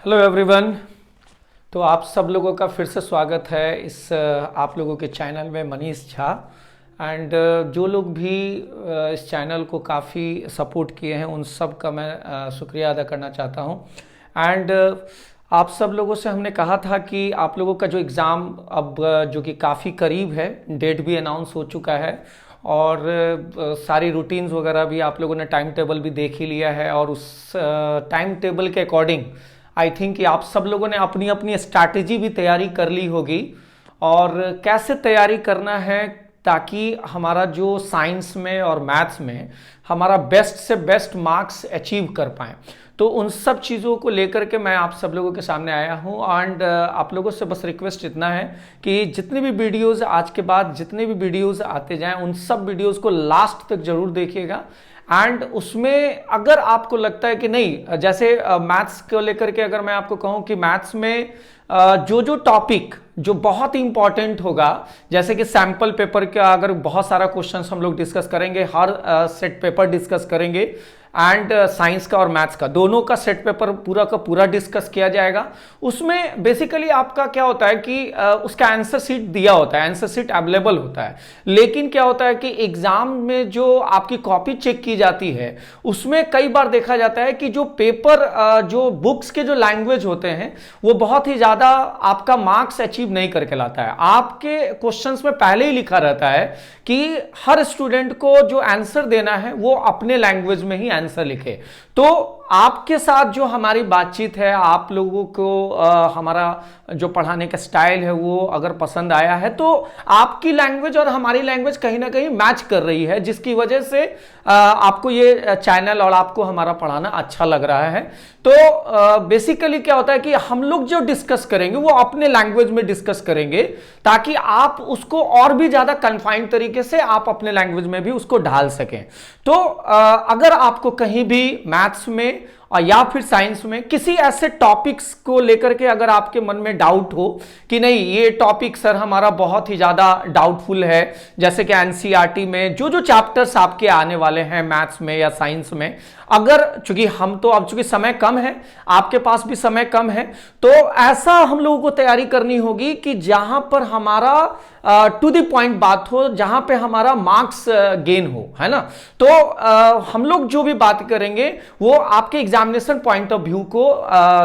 Hello everyone. तो आप सब लोगों का फिर से स्वागत है इस आप लोगों के चैनल में, मनीष झा। एंड जो लोग भी इस चैनल को काफ़ी सपोर्ट किए हैं उन सब का मैं शुक्रिया अदा करना चाहता हूं। एंड आप सब लोगों से हमने कहा था कि आप लोगों का जो एग्ज़ाम अब जो कि काफ़ी करीब है, डेट भी अनाउंस हो चुका है और सारी रूटीन्स वगैरह भी आप लोगों ने टाइम टेबल भी देख ही लिया है। और उस टाइम टेबल के अकॉर्डिंग आई थिंक कि आप सब लोगों ने अपनी अपनी स्ट्रैटेजी भी तैयारी कर ली होगी और कैसे तैयारी करना है ताकि हमारा जो साइंस में और मैथ्स में हमारा बेस्ट से बेस्ट मार्क्स अचीव कर पाएँ। तो उन सब चीज़ों को लेकर के मैं आप सब लोगों के सामने आया हूँ। एंड आप लोगों से बस रिक्वेस्ट इतना है कि जितने भी वीडियोज़ आज के बाद जितने भी वीडियोज़ आते जाएं उन सब वीडियोज़ को लास्ट तक जरूर देखिएगा। एंड उसमें अगर आपको लगता है कि नहीं, जैसे मैथ्स को लेकर के अगर मैं आपको कहूं कि मैथ्स में जो टॉपिक जो बहुत ही इंपॉर्टेंट होगा, जैसे कि सैंपल पेपर का अगर बहुत सारा क्वेश्चंस हम लोग डिस्कस करेंगे, हर सेट पेपर डिस्कस करेंगे एंड साइंस का और मैथ्स का दोनों का सेट पेपर पूरा का पूरा डिस्कस किया जाएगा। उसमें बेसिकली आपका क्या होता है कि उसका आंसर शीट दिया होता है, आंसर शीट अवेलेबल होता है, लेकिन क्या होता है कि एग्जाम में जो आपकी कॉपी चेक की जाती है उसमें कई बार देखा जाता है कि जो पेपर जो बुक्स के जो लैंग्वेज होते हैं वो बहुत ही ज्यादा आपका मार्क्स अचीव नहीं करके लाता है। आपके क्वेश्चंस में पहले ही लिखा रहता है कि हर स्टूडेंट को जो आंसर देना है वो अपने लैंग्वेज में ही आंसर लिखे। तो आपके साथ जो हमारी बातचीत है, आप लोगों को हमारा जो पढ़ाने का स्टाइल है वो अगर पसंद आया है तो आपकी लैंग्वेज और हमारी लैंग्वेज कहीं ना कहीं मैच कर रही है, जिसकी वजह से आपको ये चैनल और आपको हमारा पढ़ाना अच्छा लग रहा है। तो बेसिकली क्या होता है कि हम लोग जो डिस्कस करेंगे वो अपने लैंग्वेज में डिस्कस करेंगे ताकि आप उसको और भी ज्यादा कन्फाइंड तरीके से आप अपने लैंग्वेज में भी उसको ढाल सकें। तो अगर आपको कहीं भी मैथ्स में या फिर साइंस में किसी ऐसे टॉपिक्स को लेकर के अगर आपके मन में डाउट हो कि नहीं ये टॉपिक सर हमारा बहुत ही ज्यादा डाउटफुल है, जैसे कि एनसीईआरटी में जो चैप्टर्स आपके आने वाले हैं मैथ्स में या साइंस में, अगर चूंकि हम तो अब चूंकि समय कम है, आपके पास भी समय कम है, तो ऐसा हम लोगों को तैयारी करनी होगी कि जहां पर हमारा टू द पॉइंट बात हो, जहां पे हमारा मार्क्स गेन हो, है ना। तो हम लोग जो भी बात करेंगे वो आपके एग्जामिनेशन पॉइंट ऑफ व्यू को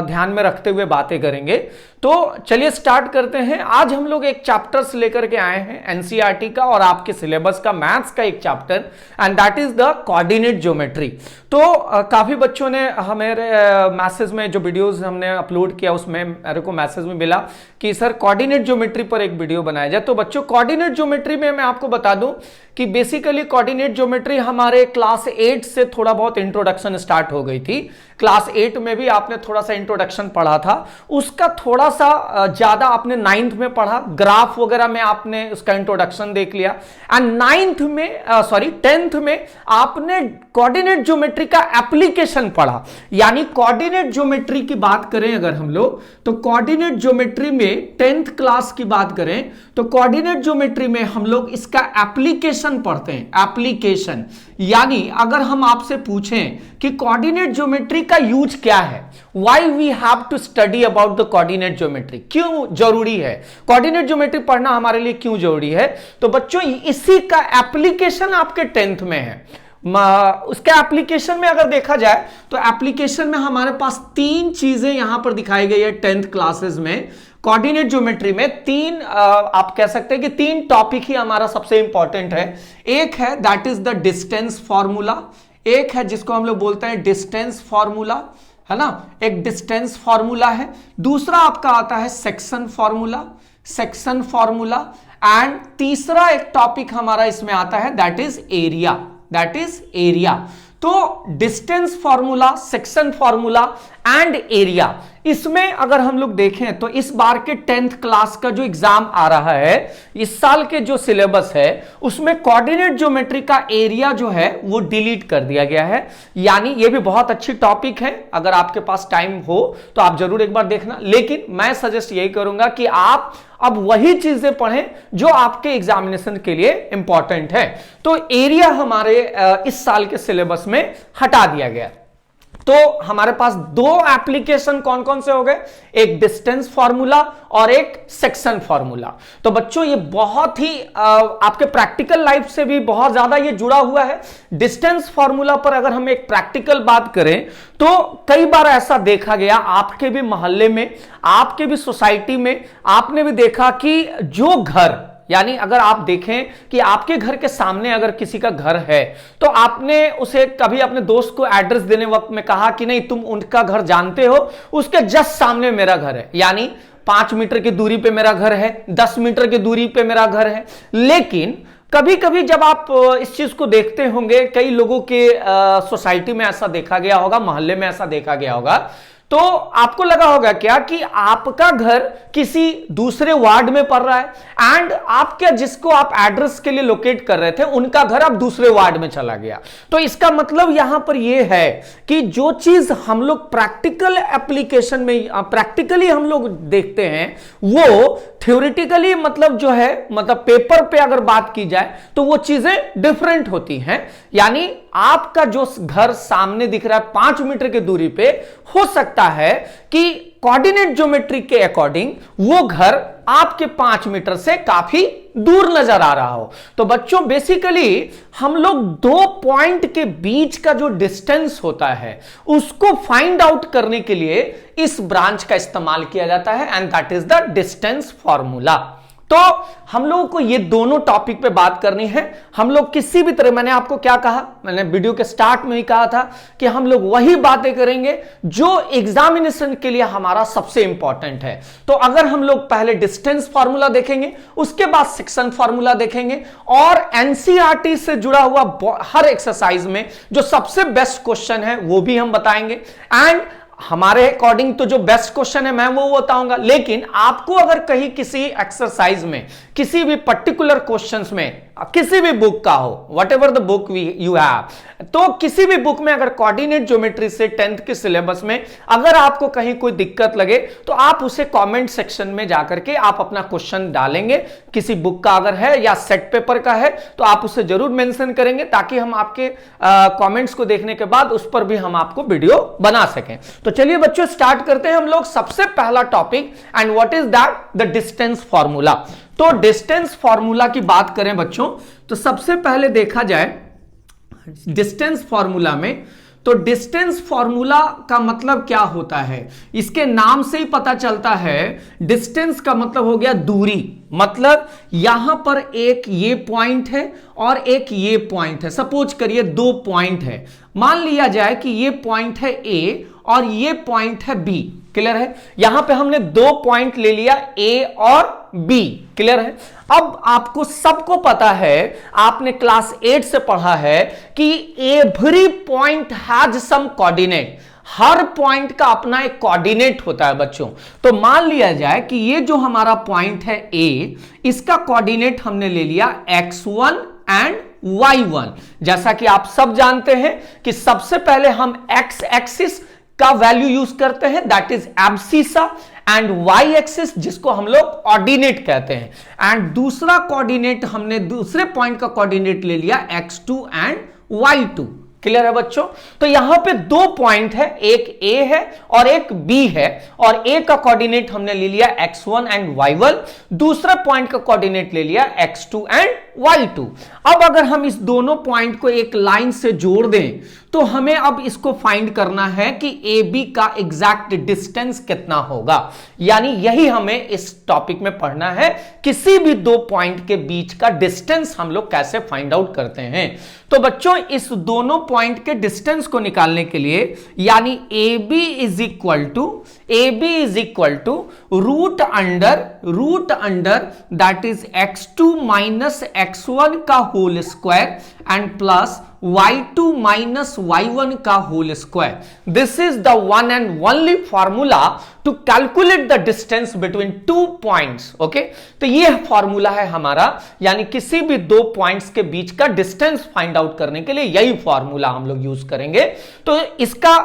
ध्यान में रखते हुए बातें करेंगे। तो चलिए स्टार्ट करते हैं। आज हम लोग एक चैप्टर्स लेकर के आए हैं एनसीईआरटी का और आपके सिलेबस का मैथ्स का एक chapter, and that is the coordinate geometry. तो काफी बच्चों ने हमारे मैसेज में जो वीडियोस हमने अपलोड किया उसमें मेरे को मैसेज में मिला कि सर कोऑर्डिनेट ज्योमेट्री पर एक वीडियो बनाया जाए। तो बच्चों कोऑर्डिनेट ज्योमेट्री में मैं आपको बता दूं कि बेसिकली कोऑर्डिनेट ज्योमेट्री हमारे क्लास 8 से थोड़ा बहुत इंट्रोडक्शन स्टार्ट हो गई थी। क्लास 8 में भी आपने थोड़ा सा इंट्रोडक्शन पढ़ा था, उसका थोड़ा सा ज्यादा आपने 9th में पढ़ा, ग्राफ वगैरह में आपने उसका इंट्रोडक्शन देख लिया। एंड 10th में आपने कोऑर्डिनेट ज्योमेट्री का एप्लीकेशन पढ़ा। यानी कोऑर्डिनेट ज्योमेट्री की बात करें अगर हम लोग, तो कोऑर्डिनेट ज्योमेट्री में 10th क्लास की बात करें तो कोऑर्डिनेट ज्योमेट्री में हम लोग इसका एप्लीकेशन पढ़ते हैं। एप्लीकेशन यानी अगर हम आपसे पूछें कि कोऑर्डिनेट ज्योमेट्री का यूज क्या है, why we have to study about the coordinate geometry, क्यों जरूरी है कोऑर्डिनेट ज्योमेट्री पढ़ना हमारे लिए, क्यों जरूरी है, तो बच्चों इसी का एप्लीकेशन आपके 10th में है। उसके एप्लीकेशन में अगर देखा जाए तो एप्लीकेशन में हमारे पास 3 चीजें यहां पर दिखाई गई है 10th क्लासेस में। कोऑर्डिनेट ज्योमेट्री में 3 आप कह सकते हैं कि 3 टॉपिक ही हमारा सबसे इंपॉर्टेंट है। एक है that is the distance formula, एक है जिसको हम लोग बोलते हैं डिस्टेंस फॉर्मूला, है ना, एक डिस्टेंस फॉर्मूला है। दूसरा आपका आता है section formula, section formula, and तीसरा एक टॉपिक हमारा इसमें आता है that is area, that is area. तो distance formula, section formula and area, इसमें अगर हम लोग देखें तो इस बार के 10th क्लास का जो एग्जाम आ रहा है, इस साल के जो सिलेबस है उसमें कोऑर्डिनेट ज्योमेट्री का एरिया जो है वो डिलीट कर दिया गया है। यानी ये भी बहुत अच्छी टॉपिक है, अगर आपके पास टाइम हो तो आप जरूर एक बार देखना, लेकिन मैं सजेस्ट यही करूंगा कि आप अब वही चीजें पढ़ें जो आपके एग्जामिनेशन के लिए इंपॉर्टेंट है। तो एरिया हमारे इस साल के सिलेबस में हटा दिया गया। तो हमारे पास दो एप्लीकेशन कौन कौन से हो गए, एक डिस्टेंस फार्मूला और एक सेक्शन फार्मूला। तो बच्चों ये बहुत ही आपके प्रैक्टिकल लाइफ से भी बहुत ज्यादा ये जुड़ा हुआ है। डिस्टेंस फार्मूला पर अगर हम एक प्रैक्टिकल बात करें तो कई बार ऐसा देखा गया आपके भी मोहल्ले में, आपके भी सोसाइटी में, आपने भी देखा कि जो घर, यानी अगर आप देखें कि आपके घर के सामने अगर किसी का घर है तो आपने उसे कभी अपने दोस्त को एड्रेस देने वक्त में कहा कि नहीं तुम उनका घर जानते हो, उसके जस्ट सामने मेरा घर है, यानी 5 मीटर की दूरी पे मेरा घर है, 10 मीटर की दूरी पे मेरा घर है। लेकिन कभी कभी जब आप इस चीज को देखते होंगे, कई लोगों के सोसाइटी में ऐसा देखा गया होगा, मोहल्ले में ऐसा देखा गया होगा, तो आपको लगा होगा क्या कि आपका घर किसी दूसरे वार्ड में पड़ रहा है एंड आपके जिसको आप एड्रेस के लिए लोकेट कर रहे थे उनका घर अब दूसरे वार्ड में चला गया। तो इसका मतलब यहां पर यह है कि जो चीज हम लोग प्रैक्टिकल एप्लीकेशन में प्रैक्टिकली हम लोग देखते हैं वो थ्योरेटिकली मतलब जो है, मतलब पेपर पे अगर बात की जाए तो वो चीजें डिफरेंट होती हैं। यानी आपका जो घर सामने दिख रहा है 5 मीटर की दूरी पे, हो सकता है कि कोऑर्डिनेट ज्योमेट्री के अकॉर्डिंग वो घर आपके 5 मीटर से काफी दूर नजर आ रहा हो। तो बच्चों बेसिकली हम लोग दो पॉइंट के बीच का जो डिस्टेंस होता है उसको फाइंड आउट करने के लिए इस ब्रांच का इस्तेमाल किया जाता है and that is the distance formula. तो हम लोगों को ये दोनों टॉपिक पे बात करनी है। हम लोग किसी भी तरह, मैंने आपको क्या कहा, मैंने वीडियो के स्टार्ट में ही कहा था कि हम लोग वही बातें करेंगे जो एग्जामिनेशन के लिए हमारा सबसे इंपॉर्टेंट है। तो अगर हम लोग पहले डिस्टेंस फार्मूला देखेंगे, उसके बाद सेक्शन फार्मूला देखेंगे और एनसीईआरटी से जुड़ा हुआ हर एक्सरसाइज में जो सबसे बेस्ट क्वेश्चन है वो भी हम बताएंगे एंड हमारे अकॉर्डिंग तो जो बेस्ट क्वेश्चन है मैं वो बताऊंगा। लेकिन आपको अगर कहीं किसी एक्सरसाइज में, किसी भी पर्टिकुलर क्वेश्चंस में, किसी भी बुक का हो, what ever the book you have, तो किसी भी बुक में अगर कोऑर्डिनेट ज्योमेट्री से 10th के सिलेबस में अगर आपको कहीं कोई दिक्कत लगे तो आप उसे कमेंट सेक्शन में जाकर के आप अपना क्वेश्चन डालेंगे। किसी बुक का अगर है या सेट पेपर का है तो आप उसे जरूर मेंशन करेंगे ताकि हम आपके कमेंट्स को देखने के बाद उस पर भी हम आपको वीडियो बना सकें। तो चलिए बच्चों स्टार्ट करते हैं हम लोग। सबसे पहला topic and what is that, the distance formula. तो डिस्टेंस फॉर्मूला की बात करें बच्चों तो सबसे पहले देखा जाए डिस्टेंस फॉर्मूला में, तो डिस्टेंस फॉर्मूला का मतलब क्या होता है, इसके नाम से ही पता चलता है। डिस्टेंस का मतलब हो गया दूरी, मतलब यहां पर एक ये पॉइंट है और एक ये पॉइंट है। सपोज करिए 2 पॉइंट है, मान लिया जाए कि ये पॉइंट है ए और ये पॉइंट है बी। क्लियर है? यहां पे हमने 2 पॉइंट ले लिया ए और बी। क्लियर है? अब आपको सबको पता है, आपने क्लास 8 से पढ़ा है कि every point has some coordinate. हर पॉइंट का अपना एक कोऑर्डिनेट होता है बच्चों। तो मान लिया जाए कि ये जो हमारा पॉइंट है ए, इसका कोऑर्डिनेट हमने ले लिया x1 एंड y1। जैसा कि आप सब जानते हैं कि सबसे पहले हम x एक्सिस का वैल्यू यूज करते हैं, that is abscissa, and y axis जिसको हम लोग ऑर्डिनेट कहते हैं, एंड दूसरा कोऑर्डिनेट हमने दूसरे पॉइंट का कोऑर्डिनेट ले लिया x2 एंड y2। क्लियर है बच्चों? तो यहां पे 2 पॉइंट है, एक A है और एक B है, और A का कोऑर्डिनेट हमने ले लिया x1 एंड y1, दूसरा पॉइंट का कोऑर्डिनेट ले लिया x2 एंड y2। अब अगर हम इस दोनों पॉइंट को एक लाइन से जोड़ दें तो हमें अब इसको फाइंड करना है कि AB का एग्जैक्ट डिस्टेंस कितना होगा। यानी यही हमें इस टॉपिक में पढ़ना है, किसी भी 2 पॉइंट के बीच का डिस्टेंस हम लोग कैसे फाइंड आउट करते हैं। तो बच्चों इस दोनों पॉइंट के डिस्टेंस को निकालने के लिए, यानी AB is equal to root under that is x2 minus x1 का whole square and plus y2 minus y1 का whole square. This is the one and only formula to calculate the distance between 2 points. Okay, तो ये formula है हमारा, यानी किसी भी 2 points के बीच का डिस्टेंस फाइंड आउट करने के लिए यही फॉर्मूला हम लोग यूज करेंगे। तो इसका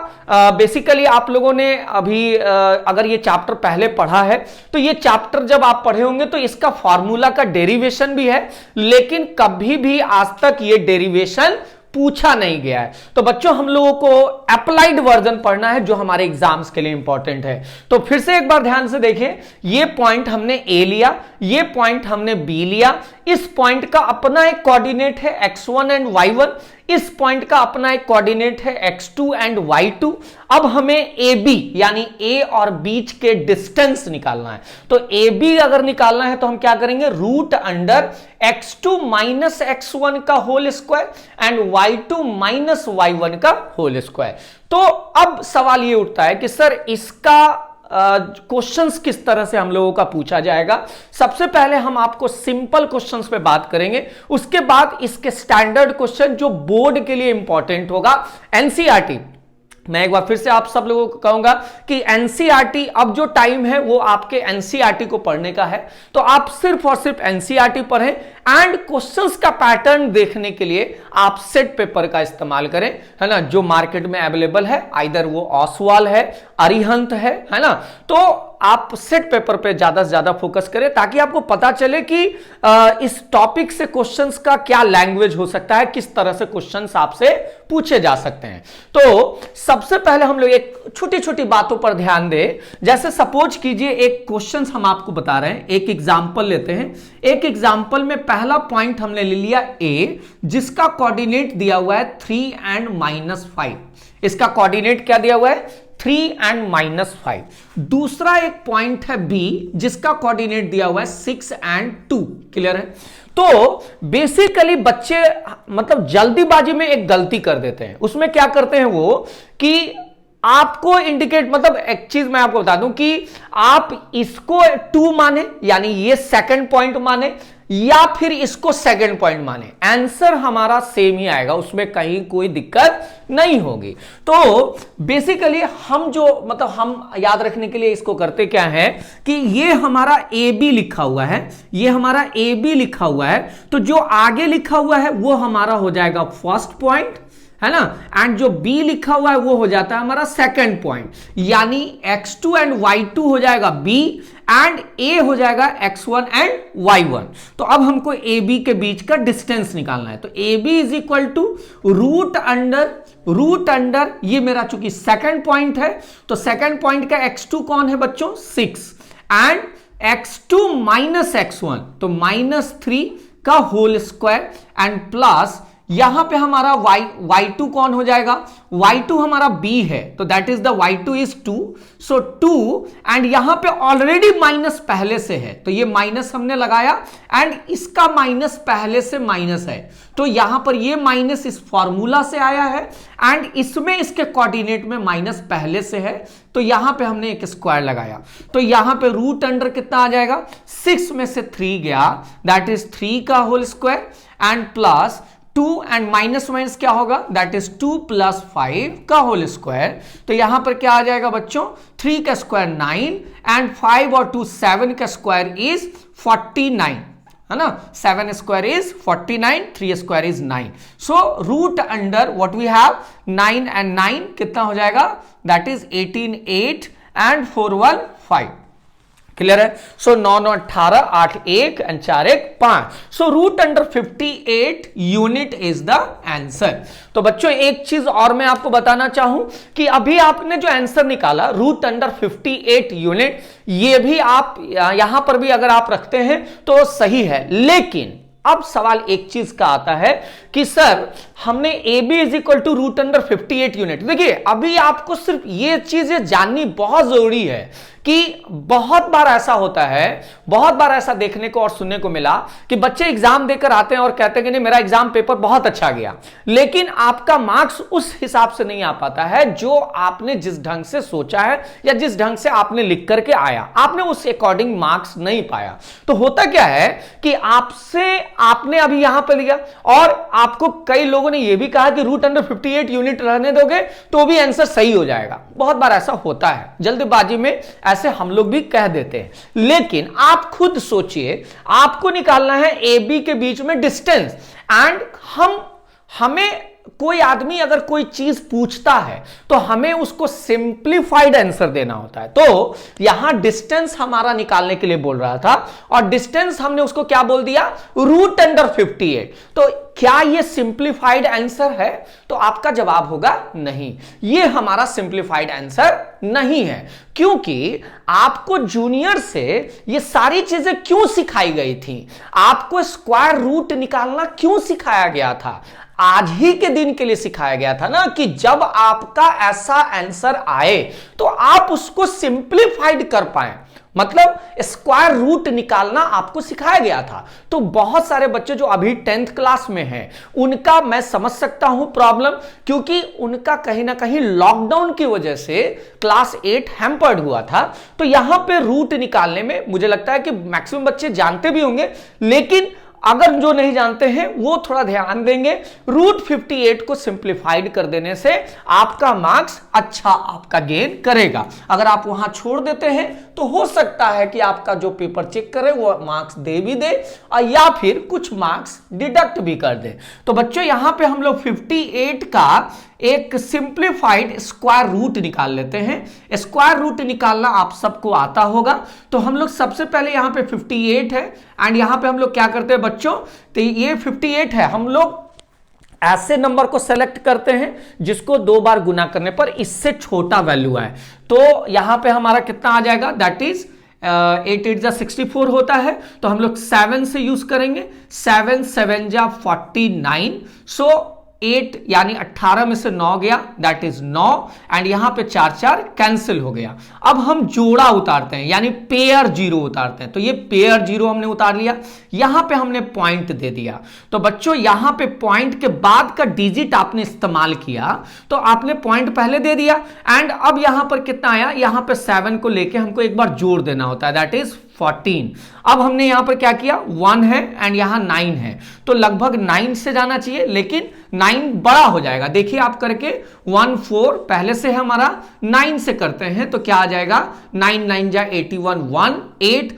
बेसिकली आप लोगों ने अभी अगर ये चैप्टर पहले पढ़ा है तो ये चैप्टर जब आप पढ़े होंगे तो इसका फॉर्मूला का डेरिवेशन भी है, लेकिन कभी भी आज तक ये डेरिवेशन पूछा नहीं गया है। तो बच्चों हम लोगों को अप्लाइड वर्जन पढ़ना है जो हमारे एग्जाम्स के लिए इंपॉर्टेंट है। तो फिर से एक बार ध्यान से देखें, ये पॉइंट हमने ए लिया, ये पॉइंट हमने बी लिया, इस पॉइंट का अपना एक कोऑर्डिनेट है x1 एंड y1, इस पॉइंट का अपना एक कोऑर्डिनेट है x2 एंड y2। अब हमें ए बी यानी ए और बीच के डिस्टेंस निकालना है। तो ए बी अगर निकालना है तो हम क्या करेंगे, root under x2 minus x1 का whole square and y2 minus y1 का होल स्क्वायर। तो अब सवाल ये उठता है कि सर इसका क्वेश्चंस किस तरह से हम लोगों का पूछा जाएगा। सबसे पहले हम आपको सिंपल क्वेश्चंस पे बात करेंगे, उसके बाद इसके स्टैंडर्ड क्वेश्चन जो बोर्ड के लिए इंपॉर्टेंट होगा, एनसीईआरटी। मैं एक बार फिर से आप सब लोगों को कहूंगा कि एनसीईआरटी अब जो टाइम है वो आपके एनसीईआरटी को पढ़ने का है। तो आप सिर्फ और सिर्फ एनसीईआरटी पढ़ें एंड क्वेश्चंस का पैटर्न देखने के लिए आप सेट पेपर का इस्तेमाल करें, है ना, जो मार्केट में अवेलेबल है, आइदर वो ओसवाल है, अरिहंत है ना। तो आप सेट पेपर पे ज्यादा से ज्यादा फोकस करें ताकि आपको पता चले कि इस टॉपिक से क्वेश्चंस का क्या लैंग्वेज हो सकता है, किस तरह से क्वेश्चंस आपसे पूछे जा सकते हैं। तो सबसे पहले हम लोग एक छोटी छोटी बातों पर ध्यान दें। जैसे सपोज कीजिए एक क्वेश्चंस हम आपको बता रहे हैं, एक एग्जांपल लेते हैं। एक एग्जांपल में पहला पॉइंट हमने ले लिया ए, जिसका कोऑर्डिनेट दिया हुआ है 3 एंड -5। इसका कोऑर्डिनेट क्या दिया हुआ है, 3 एंड -5। दूसरा एक पॉइंट है बी, जिसका कोऑर्डिनेट दिया हुआ है 6 एंड 2। क्लियर है। तो बेसिकली बच्चे मतलब जल्दीबाजी में एक गलती कर देते हैं। उसमें क्या करते हैं वो कि आपको इंडिकेट, मतलब एक चीज मैं आपको बता दूं कि आप इसको 2 माने यानी ये सेकंड पॉइंट माने, या फिर इसको सेकंड पॉइंट माने, आंसर हमारा सेम ही आएगा, उसमें कहीं कोई दिक्कत नहीं होगी। तो बेसिकली हम जो मतलब हम याद रखने के लिए इसको करते क्या है कि ये हमारा ए बी लिखा हुआ है, ये हमारा ए बी लिखा हुआ है, तो जो आगे लिखा हुआ है वो हमारा हो जाएगा फर्स्ट पॉइंट, है ना, एंड जो बी लिखा हुआ है वो हो जाता है हमारा सेकंड पॉइंट, यानी x2 एंड y2 हो जाएगा बी एंड ए हो जाएगा x1 एंड y1। तो अब हमको ए बी के बीच का डिस्टेंस निकालना है। तो A B is equal to root under ये मेरा चूंकि सेकंड पॉइंट है, तो सेकंड पॉइंट का x2 कौन है बच्चों, 6 एंड x2 माइनस x1, तो -3 का होल स्क्वायर एंड प्लस यहां पे हमारा y2 कौन हो जाएगा, y2 हमारा b है, तो that is the y2 is 2, so 2 and यहां पे ऑलरेडी माइनस पहले से है, तो ये माइनस हमने लगाया एंड इसका माइनस पहले से माइनस है, तो यहां पर ये माइनस इस फॉर्मूला से आया है एंड इसमें इसके कोऑर्डिनेट में माइनस पहले से है, तो यहां पे हमने एक स्क्वायर लगाया, तो यहां पे रूट अंडर कितना आ जाएगा, 6 में से 3 गया, दैट इज 3 का whole square and plus 2 and minus minus क्या होगा, दैट इज 2 + 5 का होल स्क्वायर। तो यहां पर क्या आ जाएगा बच्चों, 3 का स्क्वायर 9 एंड 5 और 2 7 का स्क्वायर इज 49, है ना, 7 square is 49, 3 square is 9। So root under what we have 9 and 9 कितना हो जाएगा, दैट इज 18 8 एंड 4 1 5। क्लियर है। So 9 9 18 8 1 and 4 1 5। So root under 58 unit is the answer. तो बच्चों एक चीज और मैं आपको बताना चाहूं कि अभी आपने जो आंसर निकाला रूट अंडर 58 यूनिट, ये भी आप यहां पर भी अगर आप रखते हैं तो सही है, लेकिन अब सवाल एक चीज का आता है कि सर हमने A B is equal to root under 58 unit. देखिए अभी आपको सिर्फ ये चीजें जाननी बहुत जरूरी है कि बहुत बार ऐसा होता है, बहुत बार ऐसा देखने को और सुनने को मिला कि बच्चे एग्जाम देकर आते हैं और कहते हैं कि नहीं मेरा एग्जाम पेपर बहुत अच्छा गया, लेकिन आपका मार्क्स उस हिसाब से नहीं आ पाता है जो आपने जिस ढंग से सोचा है या जिस ढंग से आपने लिख करके आया, आपने उस अकॉर्डिंग मार्क्स नहीं पाया। तो होता क्या है कि आपने अभी यहां पर लिया और आपको कई लोगों ने यह भी कहा कि रूट अंडर 58 यूनिट रहने दोगे तो भी आंसर सही हो जाएगा। बहुत बार ऐसा होता है, जल्दबाजी में ऐसे हम लोग भी कह देते हैं, लेकिन आप खुद सोचिए, आपको निकालना है ए बी के बीच में डिस्टेंस एंड हमें कोई आदमी अगर कोई चीज पूछता है तो हमें उसको सिंप्लीफाइड आंसर देना होता है। तो यहां डिस्टेंस हमारा निकालने के लिए बोल रहा था और डिस्टेंस हमने उसको क्या बोल दिया, √58। तो क्या ये सिंप्लीफाइड आंसर है? तो आपका जवाब होगा नहीं, ये हमारा सिंप्लीफाइड आंसर नहीं है। क्योंकि आपको जूनियर से ये सारी चीजें क्यों सिखाई गई थी, आपको स्क्वायर रूट निकालना क्यों सिखाया गया था? आज ही के दिन के लिए सिखाया गया था ना, कि जब आपका ऐसा आंसर आए तो आप उसको सिंप्लीफाइड कर पाए, मतलब स्क्वायर रूट निकालना आपको सिखाया गया था। तो बहुत सारे बच्चे जो अभी 10th क्लास में हैं उनका मैं समझ सकता हूं प्रॉब्लम, क्योंकि उनका कहीं ना कहीं लॉकडाउन की वजह से क्लास 8 हैम्पर्ड हुआ था। तो यहां पे रूट निकालने में मुझे लगता है कि मैक्सिमम बच्चे जानते भी होंगे, लेकिन अगर जो नहीं जानते हैं वो थोड़ा ध्यान देंगे। √58 को सिंप्लीफाइड कर देने से आपका मार्क्स अच्छा आपका गेन करेगा। अगर आप वहां छोड़ देते हैं तो हो सकता है कि आपका जो पेपर चेक करे वो मार्क्स दे भी दे और या फिर कुछ मार्क्स डिडक्ट भी कर दे। तो बच्चों यहां पे हम लोग 58 का एक सिंप्लीफाइड स्क्वायर रूट निकाल लेते हैं। स्क्वायर रूट निकालना आप सबको आता होगा। तो हम लोग सबसे पहले यहां पे 58 है एंड यहां पे हम लोग क्या करते हैं बच्चों, तो ये 58 है, हम लोग ऐसे नंबर को सेलेक्ट करते हैं जिसको 2 बार गुना करने पर इससे छोटा वैल्यू आए। तो यहां पे हमारा कितना आ जाएगा, दैट इज 8 8 जा 64 होता है। तो हम लोग 7 से यूज करेंगे, 7 7 जा 49। सो 8 यानी 18 में से 9 गया, दैट इज 9 एंड यहां पे 4 4 कैंसिल हो गया। अब हम जोड़ा उतारते हैं यानी पेयर जीरो उतारते हैं। तो ये पेयर जीरो हमने उतार लिया, यहां पे हमने पॉइंट दे दिया। तो बच्चों यहां पे पॉइंट के बाद का डिजिट आपने इस्तेमाल किया, तो आपने पॉइंट पहले दे दिया एंड अब यहां पर कितना आया, यहां पे 7 को लेके हमको एक बार जोड़ देना होता है, दैट इज 14। अब हमने यहां पर क्या किया, 1 है एंड यहां 9 है, तो लगभग 9 से जाना चाहिए, लेकिन 9 बड़ा हो जाएगा। देखिए आप करके 1 4 पहले से हमारा 9 से करते हैं तो क्या आ जाएगा, 9 9 जा 81 1 8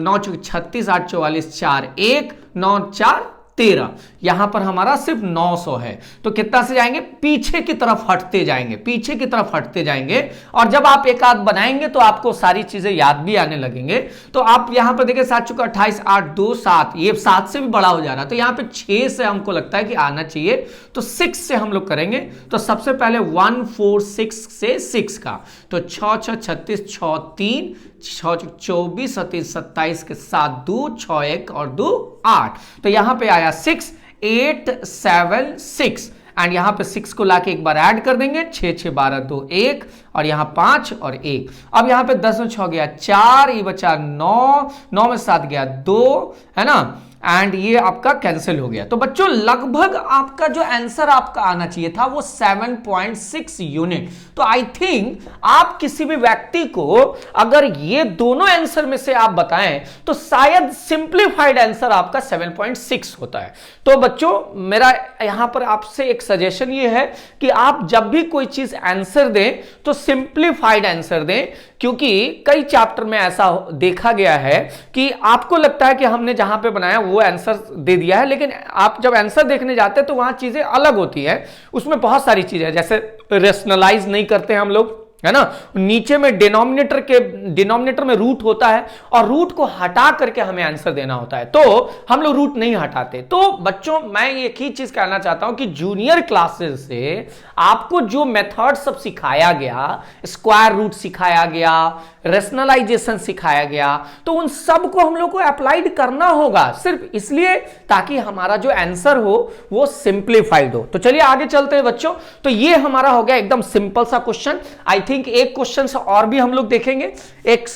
9 36 8 44 4 1 9 4 13। यहां पर हमारा सिर्फ 900 है। तो कितना से जाएंगे, पीछे की तरफ हटते जाएंगे, पीछे की तरफ हटते जाएंगे। और जब आप एक आध बनाएंगे तो आपको सारी चीजें याद भी आने लगेंगे। तो आप यहां पर देखिए 7 चुका 28 8 2 7, ये 7 से भी बड़ा हो जा रहा है। तो यहां पे 6 से हमको लगता है कि आना चाहिए, तो 6 से हम लोग करेंगे। तो सबसे पहले 1 4 6 से 6 का, तो 6 6 36 6 3 6 24 37 27 के 7 2 6 1 और 2 8। तो यहां पे आया 6 8 7 6 एंड यहां पे 6 को लाके एक बार ऐड कर देंगे, 6 6 12 2 1 और यहां 5 और 1। अब यहां पे 10 में 6 गया 4, ये बचा 9 9 में 7 गया 2, है ना, एंड ये आपका कैंसिल हो गया। तो बच्चों लगभग आपका जो आंसर आपका आना चाहिए था वो 7.6 यूनिट। तो आई थिंक आप किसी भी व्यक्ति को अगर ये दोनों आंसर में से आप बताएं तो शायद सिंप्लीफाइड आंसर आपका 7.6 होता है। तो बच्चों मेरा यहां पर आपसे एक सजेशन ये है कि आप जब भी कोई चीज आंसर दें तो सिंप्लीफाइड आंसर दें, क्योंकि कई चैप्टर में ऐसा देखा गया है कि आपको लगता है कि हमने जहां पे बनाया वो आंसर दे दिया है, लेकिन आप जब आंसर देखने जाते हैं तो वहां चीजें अलग होती है। उसमें बहुत सारी चीजें जैसे रेशनलाइज नहीं करते हैं हम लोग, है ना, नीचे में डिनोमिनेटर में रूट होता है और रूट को हटा करके हमें आंसर देना होता है, तो हम लोग रूट नहीं हटाते। तो बच्चों मैं एक ही चीज कहना चाहता हूं कि जूनियर क्लासेस से आपको जो मेथड सब सिखाया गया, स्क्वायर रूट सिखाया गया, रेशनलाइजेशन सिखाया गया, तो उन सब को हम लोग को अप्लाइड करना होगा, सिर्फ इसलिए ताकि हमारा जो आंसर हो वो सिंप्लीफाइड हो। तो चलिए आगे चलते हैं बच्चों। तो ये हमारा हो गया एकदम सिंपल सा क्वेश्चन। आई थिंक एक क्वेश्चन से और भी हम लोग देखेंगे, एक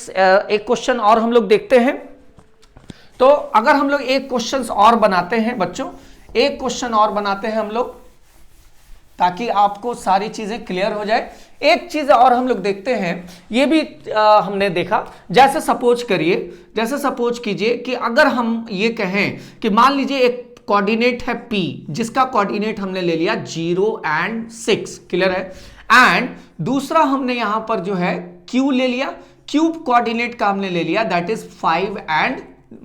क्वेश्चन और हम लोग देखते हैं। तो अगर हम लोग एक क्वेश्चन और बनाते हैं बच्चों, एक क्वेश्चन और बनाते हैं हम लोग ताकि आपको सारी चीजें क्लियर हो जाए। एक चीज और हम लोग देखते हैं, ये भी हमने देखा, जैसे सपोज कीजिए कि अगर हम ये कहें कि मान लीजिए एक कोऑर्डिनेट है P, जिसका कोऑर्डिनेट हमने ले लिया 0 और 6, क्लियर है, एंड दूसरा हमने यहां पर जो है Q ले लिया, क्यूब कोऑर्डिनेट का हमने ले लिया, दैट इज 5 और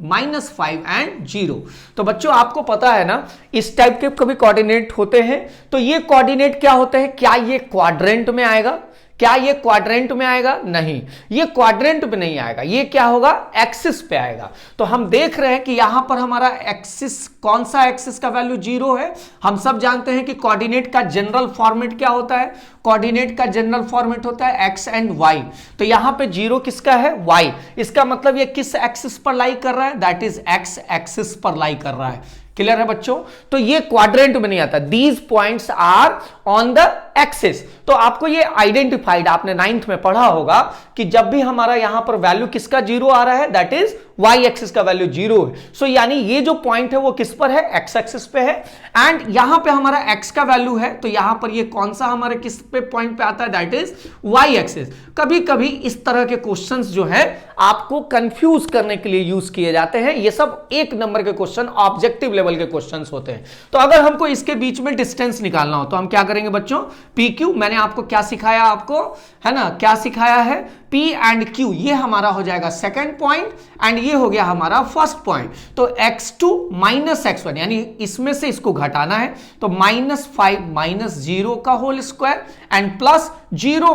-5 एंड 0। तो बच्चों आपको पता है ना, इस टाइप के कभी कोऑर्डिनेट होते हैं, तो ये कोऑर्डिनेट क्या होते हैं, क्या ये क्वाड्रेंट में आएगा, क्या ये क्वाड्रेंट में आएगा, नहीं, ये क्वाड्रेंट में नहीं आएगा, ये क्या होगा, एक्सिस पे आएगा। तो हम देख रहे हैं कि यहां पर हमारा एक्सिस, कौन सा एक्सिस का वैल्यू 0 है। हम सब जानते हैं कि कोऑर्डिनेट का जनरल फॉर्मेट क्या होता है, कोऑर्डिनेट का जनरल फॉर्मेट होता है एक्स एंड वाई। तो यहां पे 0 किसका है, वाई। इसका मतलब ये किस एक्सिस पर लाई कर रहा है, दैट इज एक्स एक्सिस पर लाई कर रहा है। क्लियर है बच्चों, तो ये क्वाड्रेंट में नहीं आता, these points are on the axis. तो आपको ये आइडेंटिफाइड, आपने 9th में पढ़ा होगा कि जब भी हमारा यहां पर वैल्यू किसका 0 आ रहा है, दैट इज वाई एक्सिस का वैल्यू 0 है। सो यानी ये जो पॉइंट है वो किस पर है, एक्स एक्सिस पे है, एंड यहां पे हमारा एक्स का वैल्यू है, तो यहां पर ये कौन सा हमारे किस पे पॉइंट पे आता है, दैट इज वाई एक्सिस। कभी कभी इस तरह के क्वेश्चंस जो है आपको कंफ्यूज करने के लिए यूज किए जाते हैं। ये सब 1 नंबर के क्वेश्चन, ऑब्जेक्टिव लेवल के क्वेश्चंस होते हैं। तो अगर हमको इसके बीच में डिस्टेंस निकालना हो तो हम क्या करेंगे बच्चों, पी क्यू। मैंने आपको क्या सिखाया, आपको है ना, क्या सिखाया है, P एंड Q, ये हमारा हो जाएगा सेकंड पॉइंट एंड ये हो गया हमारा फर्स्ट पॉइंट। तो x2 माइनस x1, यानी इसमें से इसको घटाना है, तो -5 - 0 का होल स्क्वायर एंड प्लस 0 -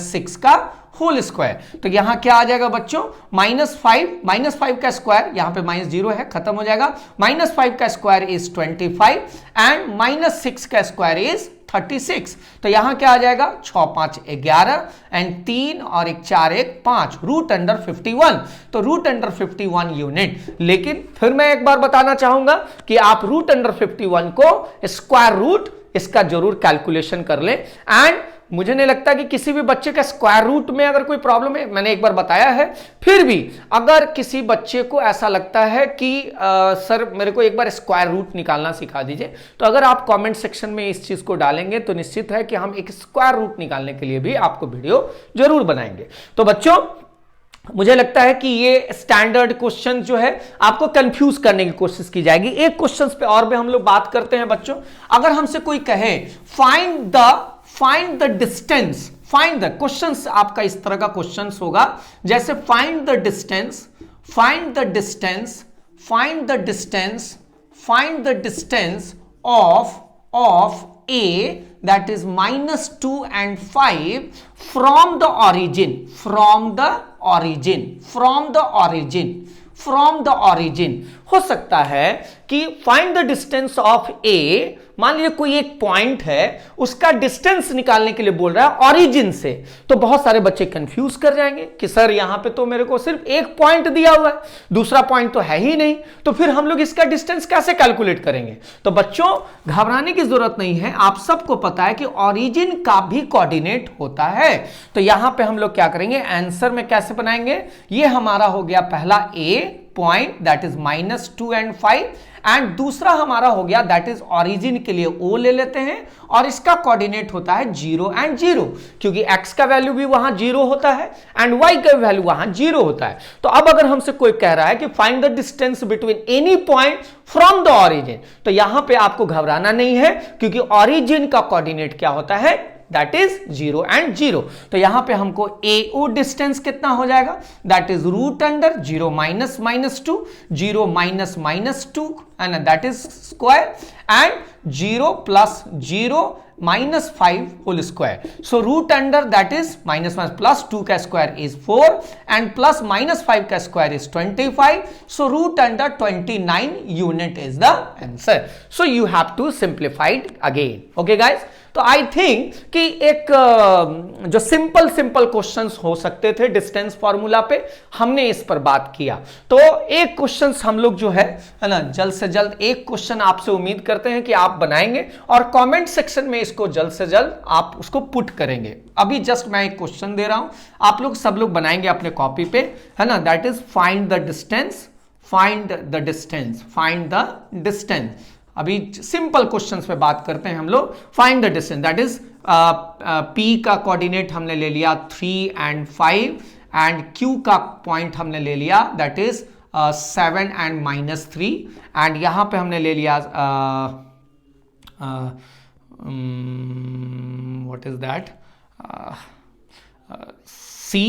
6 का होल स्क्वायर। तो यहां क्या आ जाएगा बच्चों, -5 का स्क्वायर, यहां पे -0 है, खत्म हो जाएगा, -5 का स्क्वायर इज 25 एंड -6 का स्क्वायर इज 36। तो यहां क्या आ जाएगा, 6 × 5 = 11 एंड 3 और 1 4 1 5, √51। तो √51 यूनिट। लेकिन फिर मैं एक बार बताना चाहूंगा कि आप √51 को स्क्वायर रूट इसका जरूर कैलकुलेशन कर लें। एंड मुझे नहीं लगता कि किसी भी बच्चे का स्क्वायर रूट में अगर कोई प्रॉब्लम है, मैंने एक बार बताया है। फिर भी अगर किसी बच्चे को ऐसा लगता है कि सर मेरे को एक बार स्क्वायर रूट निकालना सिखा दीजिए, तो अगर आप कमेंट सेक्शन में इस चीज को डालेंगे तो निश्चित है कि हम एक स्क्वायर रूट निकालने के लिए भी आपको वीडियो जरूर बनाएंगे। तो बच्चों मुझे लगता है कि ये स्टैंडर्ड क्वेश्चन जो है आपको कंफ्यूज करने की कोशिश की जाएगी। एक क्वेश्चन पे और भी हम लोग बात करते हैं बच्चों। अगर हमसे कोई कहे find the distance, find the, questions आपका इस तरह का क्वेश्चंस होगा जैसे find the distance, find the distance, find the distance, find the distance of A, that is -2 and 5 from the origin, from the origin, from the origin, from the origin। हो सकता है कि फाइंड द डिस्टेंस ऑफ ए, मान लीजिए कोई एक point है, उसका डिस्टेंस निकालने के लिए बोल रहा है ऑरिजिन से। तो बहुत सारे बच्चे कंफ्यूज कर जाएंगे कि सर यहां पे तो मेरे को सिर्फ एक पॉइंट दिया हुआ है, दूसरा पॉइंट तो है ही नहीं, तो फिर हम लोग इसका डिस्टेंस कैसे कैलकुलेट करेंगे। तो बच्चों घबराने की जरूरत नहीं है, आप सबको पता है कि ऑरिजिन का भी कोऑर्डिनेट होता है। तो यहां पे हम लोग क्या करेंगे, आंसर में कैसे बनाएंगे, ये हमारा हो गया पहला A point, that is -2 and 5, and दूसरा हमारा हो गया दैट इज ऑरिजिन के लिए ओ ले लेते हैं, और इसका कोऑर्डिनेट होता है 0 and 0, क्योंकि x का वैल्यू भी वहां 0 होता है एंड y का वैल्यू वहां 0 होता है। तो अब अगर हमसे कोई कह रहा है कि find the distance between any point from the origin, तो यहां पे आपको घबराना नहीं है, क्योंकि ऑरिजिन का कोऑर्डिनेट क्या होता है, दैट इज 0 and 0। तो यहां पे हमको AO डिस्टेंस कितना हो जाएगा, that is √0 -2, 0 -2 and that is square, and 0 + 0 -5 whole square. So √, that is -2 का स्क्वायर इज 4 एंड +-5 का square is 25। So √, 29 unit is the answer. So you have to simplified again. Okay guys, तो I think कि एक जो simple questions हो सकते थे distance formula पे, हमने इस पर बात किया। तो एक क्वेश्चंस हम लोग जो है ना, जल्द से जल्द एक क्वेश्चन आपसे उम्मीद करते हैं कि आप बनाएंगे और कमेंट सेक्शन में इसको जल्द से जल्द आप उसको पुट करेंगे। अभी जस्ट मैं एक क्वेश्चन दे रहा हूं, आप लोग सब लोग बनाएंगे अपने कॉपी पे, है ना, that is find the distance, find the distance, find the distance. अभी सिंपल क्वेश्चंस पे बात करते हैं हम लोग। Find the distance, that is P का कोऑर्डिनेट हमने ले लिया 3 and 5 एंड Q का पॉइंट हमने ले लिया दैट इज 7 and -3, एंड यहां पे हमने ले लिया what is that, C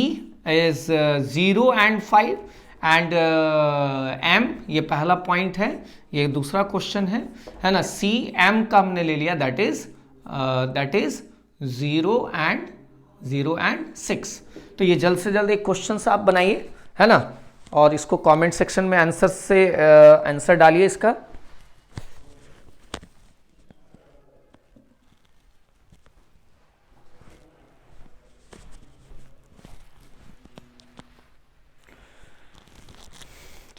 is 0 and 5, and M ये पहला पॉइंट है, ये दूसरा क्वेश्चन है ना। सी एम का हमने ले लिया, दैट इज 0 एंड 6। तो ये जल्द से जल्द एक क्वेश्चन आप बनाइए, है ना, और इसको कमेंट सेक्शन में आंसर डालिए इसका।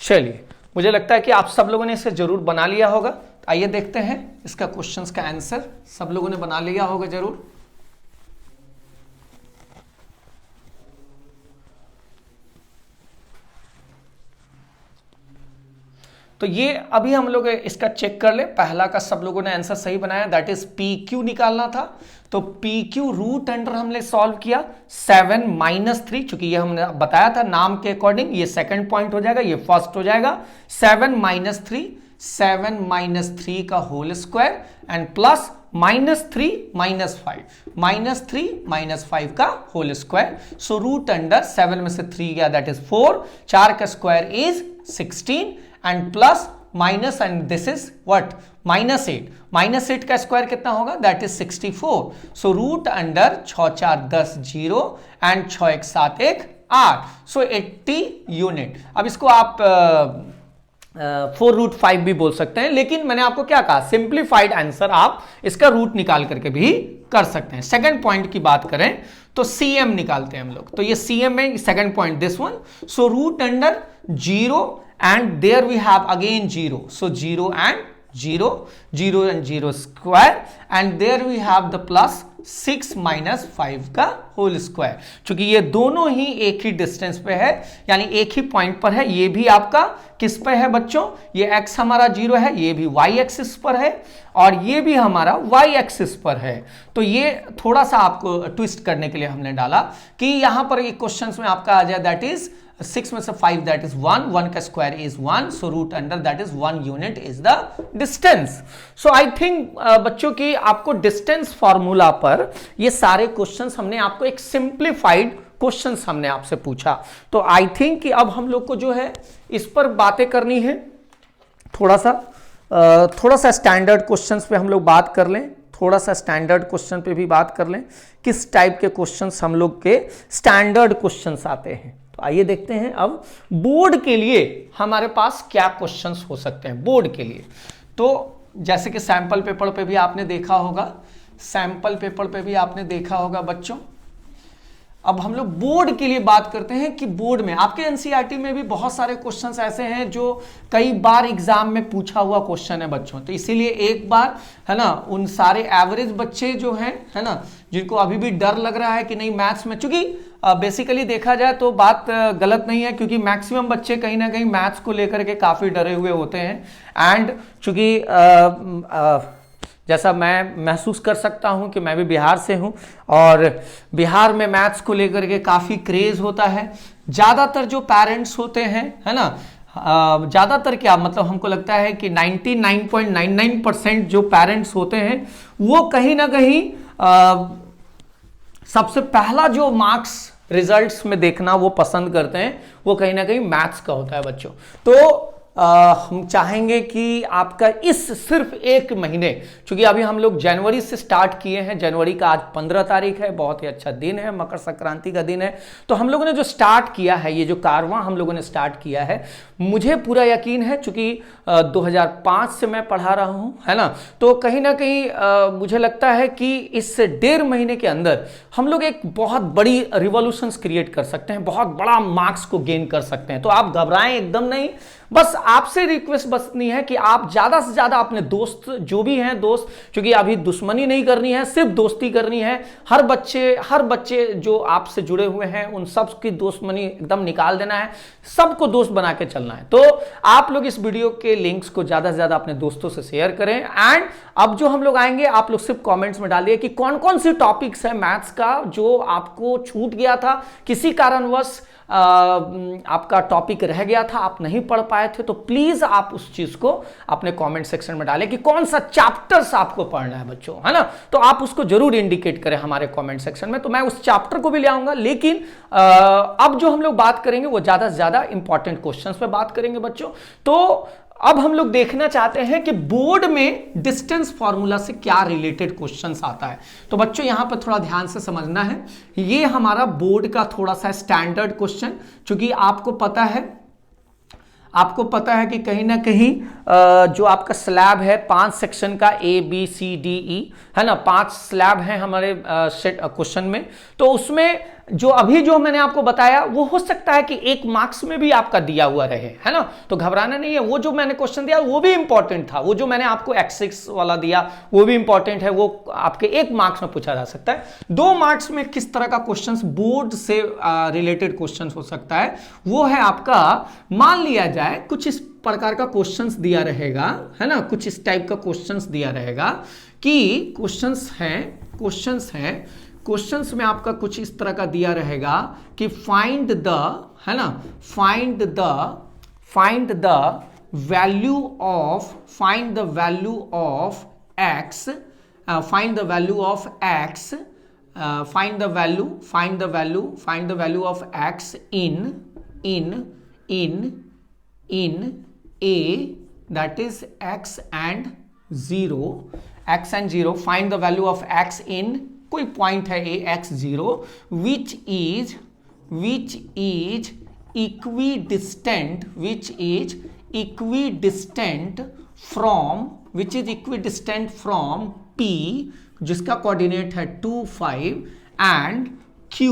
चलिए, मुझे लगता है कि आप सब लोगों ने इसे जरूर बना लिया होगा। आइए देखते हैं इसका क्वेश्चंस का आंसर। सब लोगों ने बना लिया होगा जरूर। तो ये अभी हम लोग इसका चेक कर ले। पहला का सब लोगों ने आंसर सही बनाया, दैट इज पी क्यू निकालना था। तो पी क्यू रूट अंडर हमने सॉल्व किया 7 - 3, चूंकि ये हमने बताया था नाम के अकॉर्डिंग, ये सेकंड पॉइंट हो जाएगा, ये फर्स्ट हो जाएगा। 7 - 3 का होल स्क्वायर एंड प्लस -3 - 5 का whole square. So root under 7 में से 3 गया, दैट इज 4, 4 का square is 16 and plus minus, and this is what, -8 का स्क्वायर कितना होगा, that is 64। So root under 6 4 10 0 and 6 1 7 1 8, so 80 unit. अब इसको आप 4√5 भी बोल सकते हैं, लेकिन मैंने आपको क्या कहा, सिंप्लीफाइड आंसर आप इसका रूट निकाल करके भी कर सकते हैं। सेकंड पॉइंट की बात करें तो CM निकालते हैं हम लोग। तो ये CM है, second point this one. So root under 0 and there we have again 0, so 0 and 0 square, and there we have the plus 6 - 5 का होल स्क्वायर। चूंकि ये दोनों ही एक ही डिस्टेंस पे है, यानी एक ही पॉइंट पर है। ये भी आपका किस पे है बच्चों, ये x हमारा 0 है, ये भी y एक्सिस पर है, और ये भी हमारा y एक्सिस पर है। तो ये थोड़ा सा आपको ट्विस्ट करने के लिए हमने डाला कि यहां पर एक क्वेश्चन में आपका आ जाए, दैट इज 6 में से 5 दैट इज 1 का square is 1, so root under that is 1 unit is the distance. So I think बच्चों की आपको डिस्टेंस फॉर्मूला पर ये सारे क्वेश्चंस हमने आपको एक सिंप्लीफाइड क्वेश्चंस हमने आपसे पूछा। तो आई थिंक कि अब हम लोग को जो है इस पर बातें करनी है, थोड़ा सा स्टैंडर्ड क्वेश्चंस पे हम लोग बात कर लें, थोड़ा सा स्टैंडर्ड क्वेश्चन पे भी बात कर लें, किस टाइप के क्वेश्चंस हम लोग के स्टैंडर्ड क्वेश्चंस आते हैं। तो आइए देखते हैं अब बोर्ड के लिए हमारे पास क्या क्वेश्चंस हो सकते हैं बोर्ड के लिए। तो जैसे कि सैंपल पेपर पे भी आपने देखा होगा, बच्चों। अब हम लोग बोर्ड के लिए बात करते हैं कि बोर्ड में आपके एनसीईआरटी में भी बहुत सारे क्वेश्चंस ऐसे हैं जो कई बार एग्जाम में पूछा हुआ क्वेश्चन है बच्चों। तो इसीलिए एक बार, है ना, उन सारे एवरेज बच्चे जो हैं, है ना, जिनको अभी भी डर लग रहा है कि नहीं मैथ्स में, चूंकि बेसिकली देखा जाए तो बात गलत नहीं है, क्योंकि मैक्सिमम बच्चे कहीं ना कहीं मैथ्स को लेकर के काफी डरे हुए होते हैं। एंड चूंकि जैसा मैं महसूस कर सकता हूं कि मैं भी बिहार से हूं, और बिहार में मैथ्स को लेकर के काफ़ी क्रेज होता है। ज़्यादातर जो पेरेंट्स होते हैं, है ना, ज़्यादातर क्या मतलब हमको लगता है कि 99.99% जो पेरेंट्स होते हैं वो कहीं ना कहीं सबसे पहला जो मार्क्स रिजल्ट्स में देखना वो पसंद करते हैं, वो कहीं ना कहीं मैथ्स का होता है बच्चों। तो हम चाहेंगे कि आपका इस सिर्फ एक महीने, क्योंकि अभी हम लोग जनवरी से स्टार्ट किए हैं, जनवरी का आज 15 तारीख है, बहुत ही अच्छा दिन है, मकर संक्रांति का दिन है। तो हम लोगों ने जो स्टार्ट किया है, ये जो कारवां हम लोगों ने स्टार्ट किया है, मुझे पूरा यकीन है, चूंकि 2005 से मैं पढ़ा रहा हूं, है ना, तो कहीं ना कहीं मुझे लगता है कि इस 1.5 महीने के अंदर हम लोग एक बहुत बड़ी रिवॉल्यूशंस क्रिएट कर सकते हैं, बहुत बड़ा मार्क्स को गेन कर सकते हैं। तो आप घबराएं एकदम नहीं, बस आपसे रिक्वेस्ट बसनी है कि आप ज्यादा से ज्यादा अपने दोस्त जो भी हैं, दोस्त, क्योंकि अभी दुश्मनी नहीं करनी है, सिर्फ दोस्ती करनी है। हर बच्चे जो आपसे जुड़े हुए हैं उन सब की दुश्मनी एकदम निकाल देना है, सबको दोस्त बना के चलना है। तो आप लोग इस वीडियो के लिंक्स को ज्यादा से ज्यादा अपने दोस्तों से शेयर करें। एंड अब जो हम लोग आएंगे, आप लोग सिर्फ कमेंट्स में डालिए कि कौन कौन सी टॉपिक्स है मैथ्स का जो आपको छूट गया था, किसी कारणवश आपका टॉपिक रह गया था, आप नहीं पढ़ पाए थे, तो प्लीज आप उस चीज को अपने कमेंट सेक्शन में डालें कि कौन सा चैप्टर्स आपको पढ़ना है बच्चों, है ना। तो आप उसको जरूर इंडिकेट करें हमारे कमेंट सेक्शन में, तो मैं उस चैप्टर को भी ले आऊंगा। लेकिन अब जो हम लोग बात करेंगे वो ज्यादा से ज्यादा इंपॉर्टेंट क्वेश्चंस पे बात करेंगे बच्चों। तो अब हम लोग देखना चाहते हैं कि बोर्ड में डिस्टेंस फार्मूला से क्या रिलेटेड क्वेश्चंस आता है। तो बच्चों यहां पर थोड़ा ध्यान से समझना है, ये हमारा बोर्ड का थोड़ा सा स्टैंडर्ड क्वेश्चन, क्योंकि आपको पता है कि कहीं ना कहीं जो आपका स्लैब है 5 सेक्शन का, ABCDE, है ना, 5 स्लैब हैं हमारे क्वेश्चन में। तो उसमें जो अभी जो मैंने आपको बताया वो हो सकता है कि 1 मार्क्स में भी आपका दिया हुआ रहे, है ना। तो घबराना नहीं है, वो जो मैंने क्वेश्चन दिया वो भी इंपॉर्टेंट था, वो जो मैंने आपको X6 वाला दिया वो भी इंपॉर्टेंट है, वो आपके 1 मार्क्स में पूछा जा सकता है। 2 मार्क्स में किस तरह का क्वेश्चन बोर्ड से रिलेटेड क्वेश्चन हो सकता है, वो है आपका, मान लिया जाए कुछ इस प्रकार का क्वेश्चंस दिया रहेगा, है ना, कुछ इस टाइप का क्वेश्चंस दिया रहेगा कि क्वेश्चंस में आपका कुछ इस तरह का दिया रहेगा कि find the value of x, find the value of x in a, that is x and 0, find the value of x in कोई पॉइंट है a x0 which is equidistant from p, जिसका कोऑर्डिनेट है 2 5 and q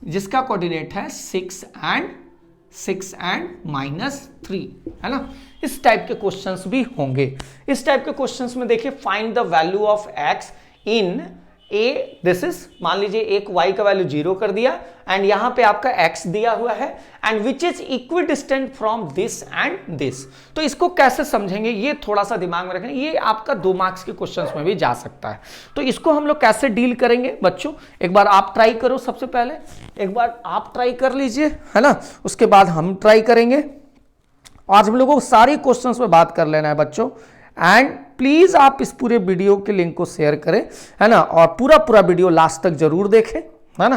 जिसका coordinate है 6 and -3, है ना। इस type के क्वेश्चंस भी होंगे। इस टाइप के क्वेश्चंस में देखिए, find the value of x in a, this is, मान लीजिए एक y का वैल्यू 0 कर दिया एंड यहां पे आपका x दिया हुआ है and which is equidistant from this and this. तो इसको कैसे समझेंगे, ये थोड़ा सा दिमाग में रखें, ये आपका 2 मार्क्स के क्वेश्चंस में भी जा सकता है। तो इसको हम लोग कैसे डील करेंगे बच्चों, एक बार आप ट्राई करो, सबसे पहले एक बार आप ट्राई कर लीजिए, है ना, उसके बाद हम ट्राई करेंगे। आज हम लोगों को सारी क्वेश्चंस पे बात कर लेना है बच्चों, एंड प्लीज आप इस पूरे वीडियो के लिंक को शेयर करें, है ना, और पूरा वीडियो लास्ट तक जरूर देखें, है ना,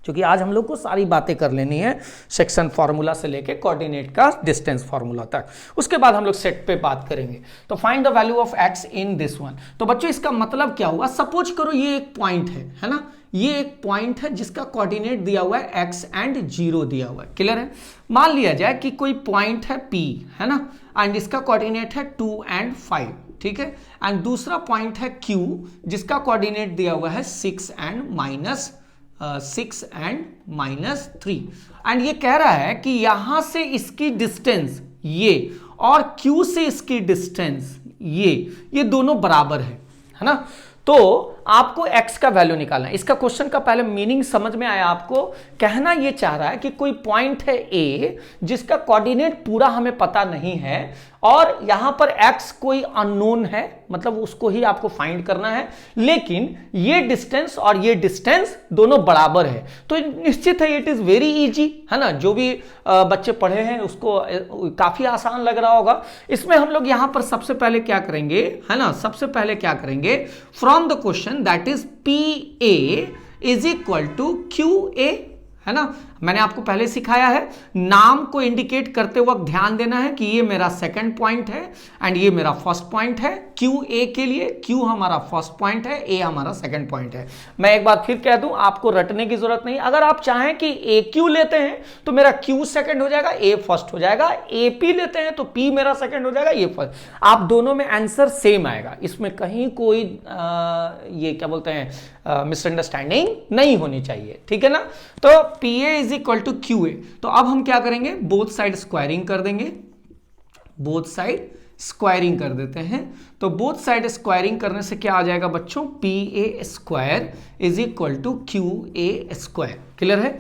क्योंकि आज हम लोग को सारी बातें कर लेनी है, सेक्शन फार्मूला से लेके कोऑर्डिनेट का डिस्टेंस फार्मूला तक। उसके बाद हम लोग सेट पे बात करेंगे। तो find the value of x in this one. तो बच्चों इसका मतलब क्या हुआ, सपोज करो ये एक पॉइंट है ना, ये एक पॉइंट है जिसका कोऑर्डिनेट दिया हुआ है x एंड 0 दिया हुआ है, क्लियर है। मान लिया जाए कि कोई पॉइंट है P, है ना, एंड इसका कोऑर्डिनेट है 2 एंड 5, ठीक है, एंड दूसरा पॉइंट है Q जिसका कोऑर्डिनेट दिया हुआ है 6 एंड -3, एंड ये कह रहा है कि यहां से इसकी डिस्टेंस ये और Q से इसकी डिस्टेंस ये दोनों बराबर है ना। तो आपको x का वैल्यू निकालना है। इसका क्वेश्चन का पहले मीनिंग समझ में आया आपको, कहना ये चाह रहा है कि कोई पॉइंट है A जिसका कोऑर्डिनेट पूरा हमें पता नहीं है और यहां पर x कोई अननोन है, मतलब उसको ही आपको फाइंड करना है, लेकिन ये डिस्टेंस और ये डिस्टेंस दोनों बराबर है। तो निश्चित है इट इज वेरी इजी, है ना, जो भी बच्चे पढ़े हैं उसको काफी आसान लग रहा होगा। इसमें हम लोग यहां पर सबसे पहले क्या करेंगे, है ना, सबसे पहले क्या करेंगे, from the question that is PA is equal to QA, है ना। मैंने आपको पहले सिखाया है, नाम को इंडिकेट करते वक्त ध्यान देना है कि ये मेरा सेकंड पॉइंट है एंड ये मेरा फर्स्ट पॉइंट है। QA के लिए Q हमारा फर्स्ट पॉइंट है, A हमारा सेकंड पॉइंट है। मैं एक बार फिर कह दूं, आपको रटने की जरूरत नहीं। अगर आप चाहें कि AQ लेते हैं तो मेरा Q सेकंड हो जाएगा, A फर्स्ट हो जाएगा। AP लेते हैं तो P मेरा सेकंड हो जाएगा, ये फर्स्ट। आप दोनों में आंसर सेम आएगा, इसमें कहीं कोई ये क्या बोलते हैं मिसअंडरस्टैंडिंग नहीं होनी चाहिए, ठीक है ना। तो PA is equal to QA। तो अब हम क्या करेंगे, बोथ साइड स्क्वायरिंग कर देंगे, बोथ साइड स्क्वायरिंग कर देते हैं। तो बोथ साइड स्क्वायरिंग करने से क्या आ जाएगा बच्चों, PA square is equal to QA square, clear है।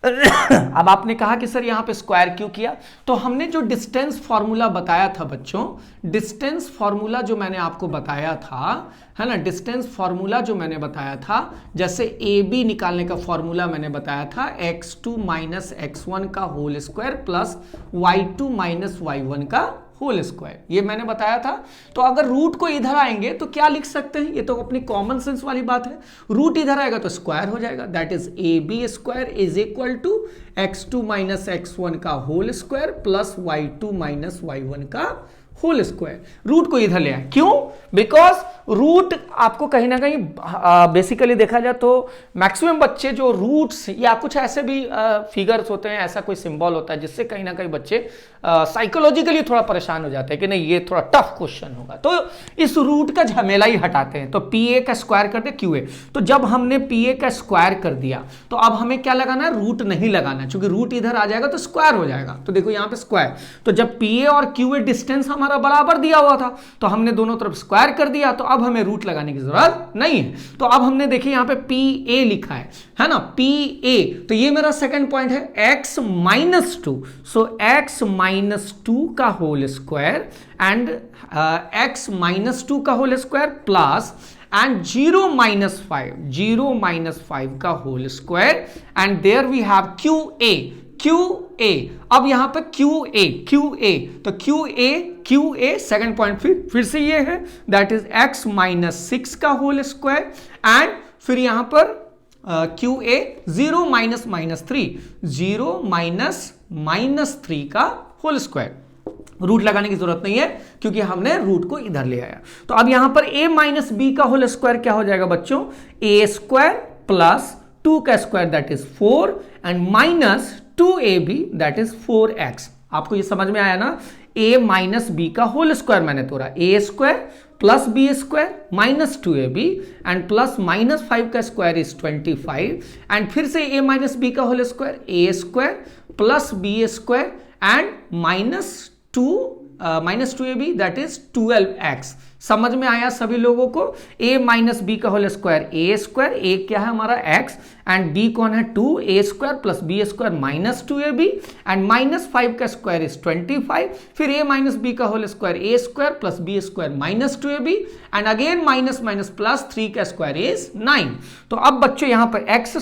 अब आपने कहा कि सर यहां पे स्क्वायर क्यों किया, तो हमने जो डिस्टेंस फॉर्मूला बताया था बच्चों, डिस्टेंस फॉर्मूला जो मैंने आपको बताया था, है ना, डिस्टेंस फॉर्मूला जो मैंने बताया था, जैसे ए बी निकालने का फॉर्मूला मैंने बताया था x2 माइनस x1 का whole square plus y2 minus y1 का होल स्क्वायर, ये मैंने बताया था। तो अगर रूट को इधर आएंगे तो क्या लिख सकते हैं, ये तो अपनी कॉमन सेंस वाली बात है, रूट इधर आएगा तो स्क्वायर हो जाएगा, that is A B square is equal to x2 minus x1 का whole square plus y2 minus y1 का होल स्क्वायर। रूट को इधर ले आए, क्यों, बिकॉज रूट आपको कहीं ना कहीं बेसिकली देखा जाए तो मैक्सिमम बच्चे जो रूट्स या कुछ ऐसे भी फिगर्स होते हैं, ऐसा कोई सिंबल होता है जिससे कहीं ना कहीं बच्चे साइकोलॉजिकली थोड़ा परेशान हो जाते हैं कि नहीं ये थोड़ा टफ क्वेश्चन होगा, तो इस रूट का झमेला ही हटाते हैं। तो पी ए का स्क्वायर कर दे क्यू ए, तो जब हमने पी ए का स्क्वायर कर दिया तो अब हमें क्या लगाना है, रूट नहीं लगाना, क्योंकि रूट इधर आ जाएगा तो स्क्वायर हो जाएगा। तो देखो यहाँ पे स्क्वायर, तो जब पी ए और क्यू ए डिस्टेंस हमारा बराबर दिया हुआ था तो हमने दोनों तरफ स्क्वायर कर दिया, तो अब हमें रूट लगाने की जरूरत नहीं है। तो अब हमने देखिए यहाँ पे पी ए लिखा है ना, पी ए, तो ये मेरा सेकंड पॉइंट है x minus two, so x minus two का whole square and x minus two का whole square plus and 0 minus 5 का whole square and there we have Q A. अब यहां पे क्यू ए, तो क्यू ए सेकंड पॉइंट फिर से ये है, दैट इज x माइनस 6 का होल स्क्वायर एंड फिर यहां पर क्यू ए 0 माइनस माइनस 3 का होल स्क्वायर। रूट लगाने की जरूरत नहीं है क्योंकि हमने रूट को इधर ले आया। तो अब यहां पर a माइनस बी का होल स्क्वायर क्या हो जाएगा बच्चों, a स्क्वायर प्लस 2 का square that is 4 and minus 2ab that is 4x। आपको ये समझ में आया ना, a माइनस बी का होल स्क्वायर मैंने तोड़ा, a square plus B square minus 2ab and plus minus 5 का स्क्वायर इज 25 एंड फिर से a माइनस बी का whole square, a square plus B square and minus 2ab that is 12x। समझ में आया सभी लोगों को, a माइनस बी का whole square a square, a क्या है हमारा x एंड b कौन है 2, a square plus b square minus 2ab and minus 5 का स्क्वायर इज 25, फिर a माइनस बी का whole square a square plus b square minus 2ab and again minus minus plus 3 का square is 9। तो अब बच्चों यहां पर x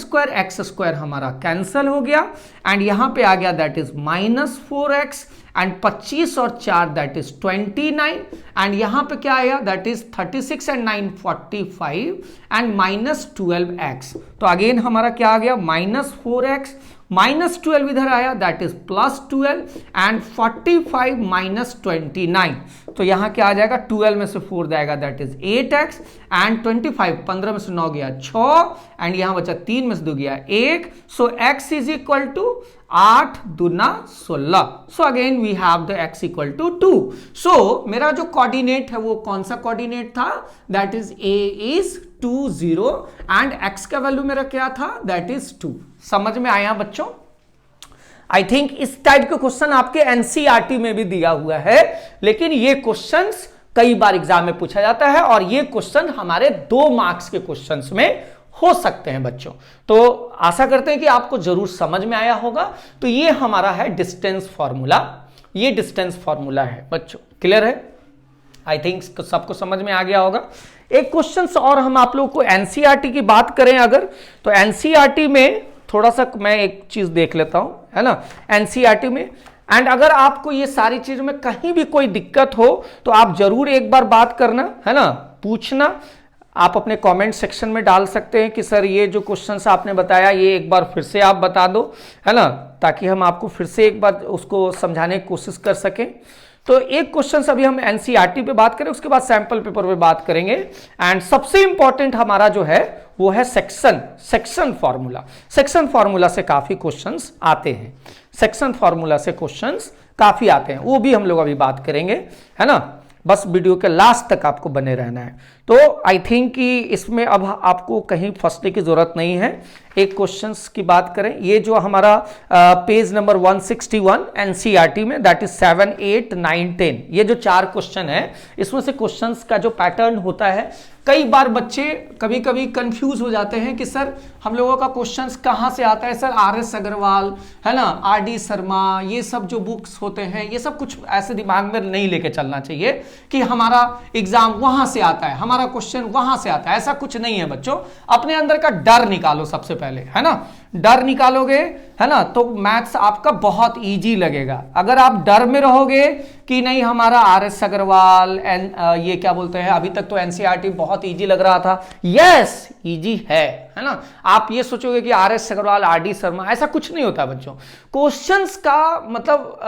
स्क्वायर हमारा कैंसिल हो गया एंड यहां पे आ गया that is minus 4x and 25 और 4 दैट इज 29 एंड यहां पे क्या आया that is 36 and 9 45 and minus 12x। तो अगेन हमारा क्या आ गया माइनस 4x माइनस 12 इधर आया that is plus 12 and 45 minus 29। तो यहां क्या आ जाएगा, 12 में से 4 जाएगा दैट इज 8x एंड 25 15 में से 9 गया 6 एंड यहां बचा 3 में से 2 गया 1, so x is equal to 8 दूना 16। So again we have the x equal to 2। So मेरा जो कोऑर्डिनेट है वो कौन सा कोऑर्डिनेट था, that is a is 2 0 and x का वैल्यू मेरा क्या था दैट इज 2। समझ में आया बच्चों? आई थिंक इस टाइप के क्वेश्चन आपके एनसीईआरटी में भी दिया हुआ है, लेकिन ये क्वेश्चंस कई बार एग्जाम में पूछा जाता है और ये क्वेश्चन हमारे 2 मार्क्स के क्वेश्चंस में हो सकते हैं बच्चों। तो आशा करते हैं कि आपको जरूर समझ में आया होगा। तो ये हमारा है डिस्टेंस फॉर्मूला, ये डिस्टेंस फॉर्मूला है बच्चों, क्लियर है? आई थिंक सबको समझ में आ गया होगा। एक क्वेश्चन और हम आप लोगों को एनसीईआरटी की बात करें अगर, तो एनसीईआरटी में थोड़ा सा मैं एक चीज देख लेता हूं, है ना, एनसीईआरटी में। एंड अगर आपको ये सारी चीजों में कहीं भी कोई दिक्कत हो तो आप जरूर एक बार बात करना, है ना, पूछना। आप अपने कमेंट सेक्शन में डाल सकते हैं कि सर ये जो क्वेश्चंस आपने बताया ये एक बार फिर से आप बता दो, है ना, ताकि हम आपको फिर से एक बार उसको समझाने की कोशिश कर सकें। तो एक क्वेश्चन अभी हम एनसीईआरटी पे बात करें, उसके बाद सैंपल पेपर पे बात करेंगे। एंड सबसे इंपॉर्टेंट हमारा जो है वो है सेक्शन फॉर्मूला। सेक्शन फॉर्मूला से काफी क्वेश्चंस आते हैं, सेक्शन फॉर्मूला से क्वेश्चंस काफी आते हैं, वो भी हम लोग अभी बात करेंगे, है ना। बस वीडियो के लास्ट तक आपको बने रहना है। तो आई थिंक कि इसमें अब आपको कहीं फंसने की जरूरत नहीं है। एक क्वेश्चंस की बात करें, ये जो हमारा पेज नंबर 161 एनसीईआरटी में दैट इज 7, 8, 9, 10, ये जो 4 क्वेश्चन है, इसमें से क्वेश्चंस का जो पैटर्न होता है कई बार बच्चे कभी कभी कंफ्यूज हो जाते हैं कि सर हम लोगों का क्वेश्चंस कहाँ से आता है। सर RS अग्रवाल है ना, RD शर्मा, ये सब जो बुक्स होते हैं ये सब कुछ ऐसे दिमाग में नहीं लेके चलना चाहिए कि हमारा एग्जाम वहां से आता है, हमारा क्वेश्चन वहां से आता है। ऐसा कुछ नहीं है बच्चों। अपने अंदर का डर निकालो सबसे पहले, है ना। डर निकालोगे है ना तो मैथ्स आपका बहुत इजी लगेगा। अगर आप डर में रहोगे कि नहीं हमारा RS अग्रवाल ये क्या बोलते हैं, अभी तक तो NCERT बहुत इजी लग रहा था, यस इजी है ना। आप ये सोचोगे कि RS अग्रवाल RD शर्मा, ऐसा कुछ नहीं होता बच्चों। क्वेश्चंस का मतलब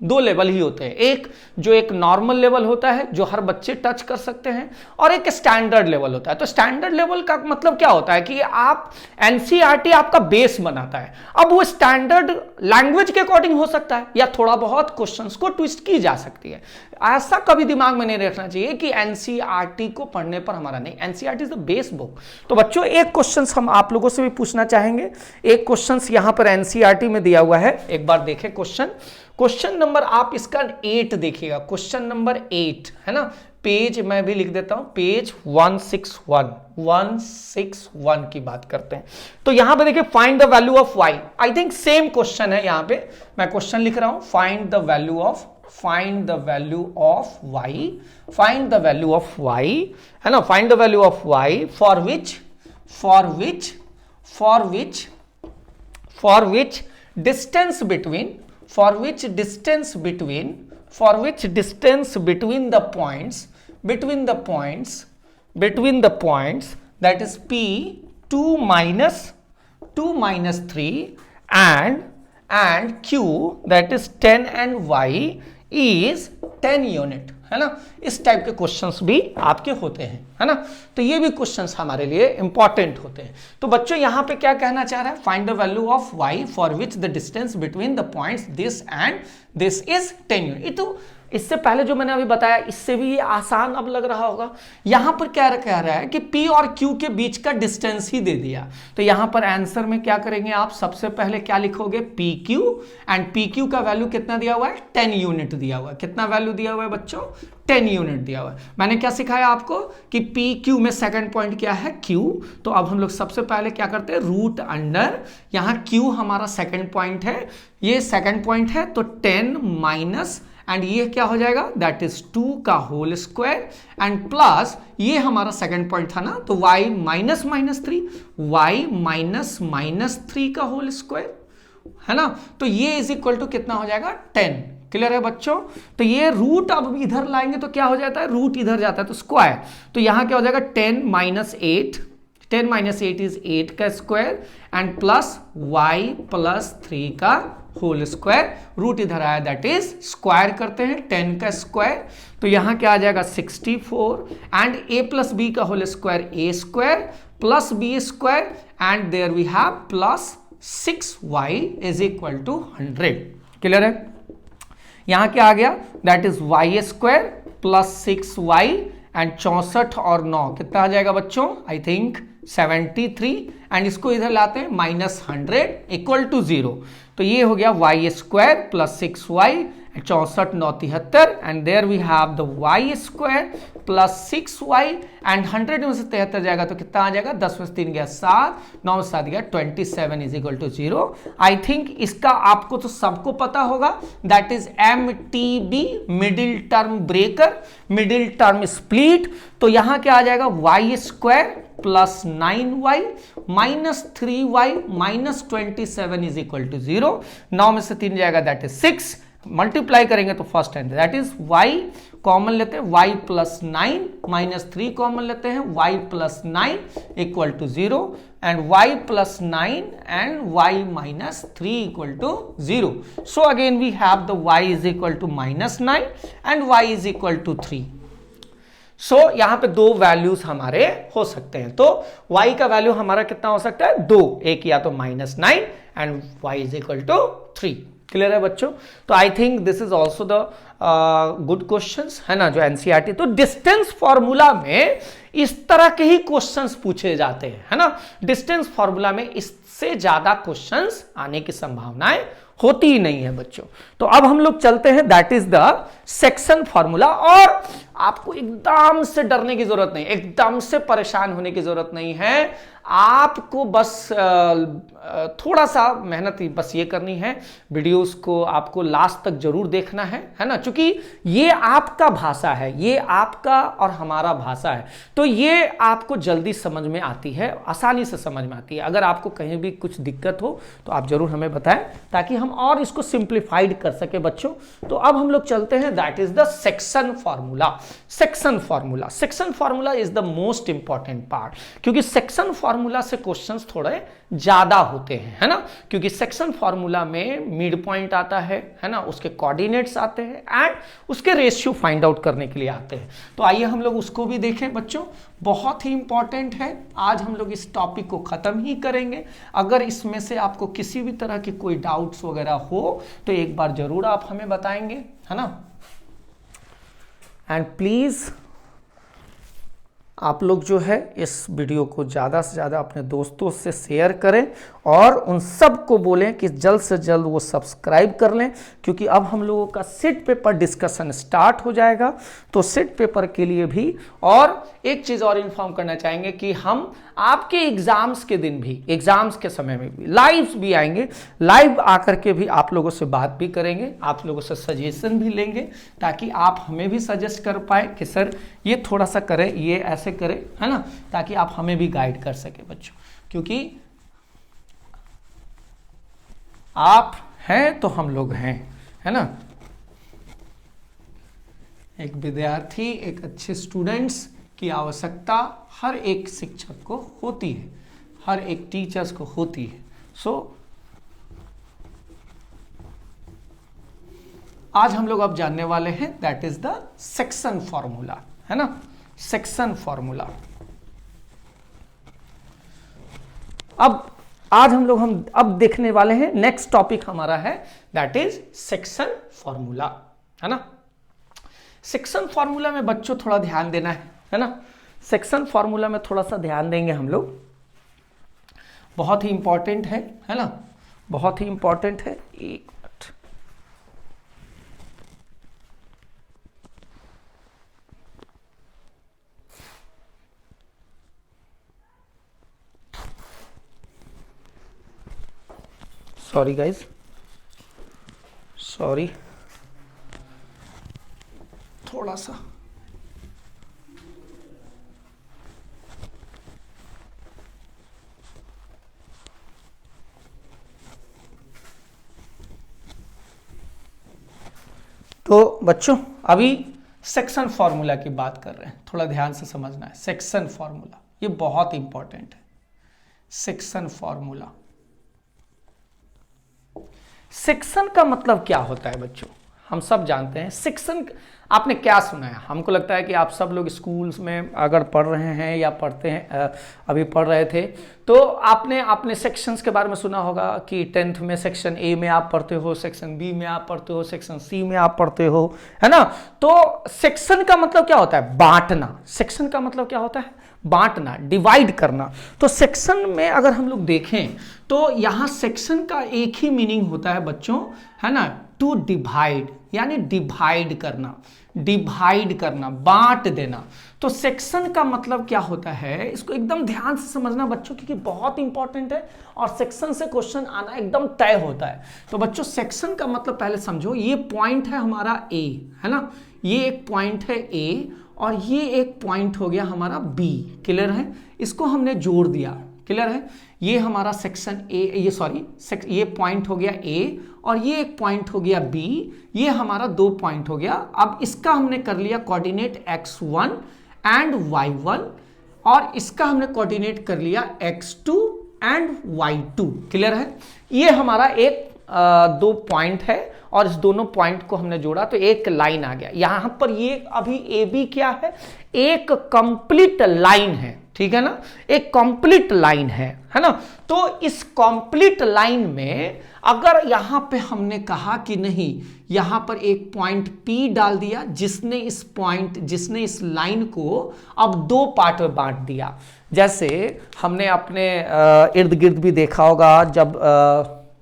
दो लेवल ही होते हैं, एक जो एक नॉर्मल लेवल होता है जो हर बच्चे टच कर सकते हैं, और एक स्टैंडर्ड लेवल होता है। तो स्टैंडर्ड लेवल का मतलब क्या होता है कि आप NCERT आपका बेस बनाता है। अब वो स्टैंडर्ड लैंग्वेज के अकॉर्डिंग हो सकता है या थोड़ा बहुत क्वेश्चंस को ट्विस्ट की जा सकती है। ऐसा कभी दिमाग में नहीं रखना चाहिए कि NCERT को पढ़ने पर हमारा नहीं, NCERT is the base book. तो बच्चों एक क्वेश्चन हम आप लोगों से भी पूछना चाहेंगे। एक क्वेश्चन यहां पर NCERT में दिया हुआ है, एक बार देखें क्वेश्चन नंबर आप इसका 8 देखिएगा, क्वेश्चन नंबर 8 है ना। पेज मैं भी लिख देता हूं, पेज 161 की बात करते हैं। तो यहां पे देखिए find the value of y। I think same question है, यहां पे मैं क्वेश्चन लिख रहा हूं find the value of y, find the value of y है ना। Find the value of y for which distance between the points that is P 2 minus 3 and Q that is 10 and Y is 10 unit है ना। इस type के questions भी आपके होते हैं, है ना। तो ये भी क्वेश्चंस हमारे लिए इंपॉर्टेंट होते हैं। तो बच्चों यहां पे क्या कहना चाह रहा है, find the value of y for which the distance between the points this and this is 10 unit. तो इससे पहले जो मैंने अभी बताया इससे भी आसान अब लग रहा होगा। यहां पर क्या कह रहा है कि P और Q के बीच का डिस्टेंस ही दे दिया। तो यहां पर आंसर में क्या करेंगे आप, सबसे पहले क्या लिखोगे PQ, एंड PQ का वैल्यू कितना दिया हुआ है, 10 यूनिट दिया हुआ है। कितना वैल्यू दिया हुआ है बच्चों, 10 यूनिट दिया हुआ है। मैंने क्या सिखाया आपको कि PQ में सेकंड पॉइंट क्या है, Q। तो अब हम लोग सबसे पहले क्या करते हैं, रूट अंडर, यहां Q हमारा सेकंड पॉइंट है, ये सेकंड पॉइंट है, तो 10 माइनस एंड ये क्या हो जाएगा, दैट इज 2 का होल स्क्वायर एंड प्लस ये हमारा सेकंड पॉइंट था ना, तो y माइनस 3, y माइनस 3 का होल स्क्वायर है ना। तो ये इज इक्वल टू कितना हो जाएगा, 10। क्लियर है बच्चों। तो ये रूट अब इधर लाएंगे तो क्या हो जाता है, रूट इधर जाता है तो स्क्वायर। तो यहां क्या हो जाएगा 10 माइनस 8 इज 8 का square and plus y plus 3 का होल स्क्वायर, रूट इधर आया दैट इज स्क्वायर करते हैं 10 का स्क्वायर। तो यहां क्या आ जाएगा 64 एंड a प्लस बी का whole square a square plus B square and there we have plus 6y is equal to 100। Clear है। यहां क्या आ गया, that is y square plus 6y and 64 और 9 कितना आ जाएगा बच्चों, आई थिंक 73 एंड इसको इधर लाते हैं माइनस 100 इक्वल टू 0। तो ये हो गया y square plus 6y 64 9 73 and there we have the y square plus 6y and 100 में से 73 जाएगा तो कितना आ जाएगा, 10 में से 3 गया 7, 9 में से 7 गया 27 is equal to 0। I think इसका आपको तो सबको पता होगा, that is MTB, middle term breaker, middle term split. तो यहां क्या आ जाएगा, y square plus 9y minus 3y minus 27 is equal to 0। 9 में से 3 जाएगा दैट इज 6, मल्टीप्लाई करेंगे तो first and that is y common लेते हैं, y प्लस 9 माइनस 3 कॉमन लेते हैं, y plus 9 equal to 0 and y plus 9 and y minus 3 equal to 0। So again we have the y is equal to minus 9 and y is equal to 3। सो यहां पे दो values हमारे हो सकते हैं। तो y का वैल्यू हमारा कितना हो सकता है, 2, एक या तो minus 9 and y is equal to 3। Clear है बच्चों? तो I think this is also the good questions, है ना, जो एनसीईआरटी। तो डिस्टेंस फॉर्मूला में इस तरह के ही क्वेश्चंस पूछे जाते हैं, है ना। डिस्टेंस फॉर्मूला में इससे ज्यादा क्वेश्चंस आने की संभावनाएं होती ही नहीं है बच्चों। तो अब हम लोग चलते हैं, that is the section formula. और आपको एकदम से डरने की जरूरत नहीं, एकदम से परेशान होने की जरूरत नहीं है। आपको बस थोड़ा सा मेहनत बस ये करनी है, वीडियोस को आपको लास्ट तक जरूर देखना है ना, क्योंकि ये आपका भाषा है, ये आपका और हमारा भाषा है, तो ये आपको जल्दी समझ में आती है, आसानी से समझ में आती है। अगर आपको कहीं भी कुछ दिक्कत हो तो आप जरूर हमें बताएं, ताकि हम और इसको सिंप्लीफाइड कर सके बच्चों। तो अब हम लोग चलते हैं, that is the section formula. Section formula, section formula is the most important part, क्योंकि सेक्शन फॉर्मूला से क्वेश्चंस थोड़े ज्यादा होते हैं, है ना, क्योंकि सेक्शन फॉर्मूला में मिड पॉइंट आता है ना, उसके कोऑर्डिनेट्स आते हैं एंड उसके रेशियो फाइंड आउट करने के लिए आते हैं। तो आइए हम लोग उसको भी देखें बच्चों, बहुत ही इंपॉर्टेंट है। आज हम लोग इस टॉपिक को खत्म ही करेंगे। अगर इसमें से आपको किसी भी तरह की कोई डाउट्स वगैरह हो तो एक बार जरूर आप हमें बताएंगे, है ना। एंड प्लीज आप लोग जो है इस वीडियो को ज़्यादा से ज़्यादा अपने दोस्तों से शेयर करें और उन सब को बोलें कि जल्द से जल्द वो सब्सक्राइब कर लें, क्योंकि अब हम लोगों का सेट पेपर डिस्कशन स्टार्ट हो जाएगा। तो सेट पेपर के लिए भी, और एक चीज़ और इन्फॉर्म करना चाहेंगे कि हम आपके एग्जाम्स के दिन भी, एग्जाम्स के समय में भी लाइव भी आएंगे, लाइव आकर के भी आप लोगों से बात भी करेंगे, आप लोगों से सजेशन भी लेंगे, ताकि आप हमें भी सजेस्ट कर पाए कि सर ये थोड़ा सा करें, ये ऐसे करें, है ना, ताकि आप हमें भी गाइड कर सके बच्चों। क्योंकि आप हैं तो हम लोग हैं, है ना। एक विद्यार्थी, एक अच्छे स्टूडेंट्स की आवश्यकता हर एक शिक्षक को होती है, हर एक टीचर्स को होती है। सो आज हम लोग अब जानने वाले हैं, that is the section formula, है ना, सेक्शन फॉर्मूला। अब आज हम अब देखने वाले हैं, नेक्स्ट टॉपिक हमारा है, दैट इज सेक्शन फॉर्मूला, है ना। सेक्शन फॉर्मूला में बच्चों थोड़ा ध्यान देना है ना। सेक्शन फॉर्मूला में थोड़ा सा ध्यान देंगे हम लोग, बहुत ही इंपॉर्टेंट है ना, बहुत ही इंपॉर्टेंट है। एक मिनट, सॉरी गाइज, सॉरी, थोड़ा सा तो बच्चों अभी सेक्शन फॉर्मूला की बात कर रहे हैं, थोड़ा ध्यान से समझना है। सेक्शन फॉर्मूला ये बहुत इंपॉर्टेंट है। सेक्शन फॉर्मूला, सेक्शन का मतलब क्या होता है बच्चों? हम सब जानते हैं सेक्शन, आपने क्या सुना है? हमको लगता है कि आप सब लोग स्कूल्स में अगर पढ़ रहे हैं या पढ़ते हैं, अभी पढ़ रहे थे, तो आपने अपने सेक्शंस के बारे में सुना होगा कि 10th में सेक्शन ए में आप पढ़ते हो, सेक्शन बी में आप पढ़ते हो, सेक्शन सी में आप पढ़ते हो, है ना। तो सेक्शन का मतलब क्या होता है? बांटना। सेक्शन का मतलब क्या होता है? बांटना, डिवाइड करना। तो सेक्शन में अगर हम लोग देखें तो यहां सेक्शन का एक ही मीनिंग होता है बच्चों, है ना, टू डिवाइड, यानी डिवाइड करना, डिवाइड करना, बांट देना। तो सेक्शन का मतलब क्या होता है, इसको एकदम ध्यान से समझना बच्चों, क्योंकि बहुत इंपॉर्टेंट है और सेक्शन से क्वेश्चन आना एकदम तय होता है। तो बच्चों सेक्शन का मतलब पहले समझो, ये पॉइंट है हमारा ए, है ना, ये एक पॉइंट है ए और ये एक पॉइंट हो गया हमारा बी। क्लियर है? इसको हमने जोड़ दिया। क्लियर है? ये हमारा सेक्शन ए, ये सॉरी ये पॉइंट हो गया ए और ये एक पॉइंट हो गया बी, ये हमारा 2 पॉइंट हो गया। अब इसका हमने कर लिया कोऑर्डिनेट x1 एंड y1 और इसका हमने कोऑर्डिनेट कर लिया x2 एंड y2। क्लियर है? ये हमारा एक 2 पॉइंट है और इस दोनों पॉइंट को हमने जोड़ा तो एक लाइन आ गया। यहां पर ये अभी ए बी क्या है? एक कंप्लीट लाइन है। ठीक है ना, एक कंप्लीट लाइन है ना। तो इस कंप्लीट लाइन में अगर यहां पे हमने कहा कि नहीं, यहां पर एक पॉइंट P डाल दिया, जिसने इस लाइन को अब दो पार्ट में बांट दिया। जैसे हमने अपने इर्द गिर्द भी देखा होगा, जब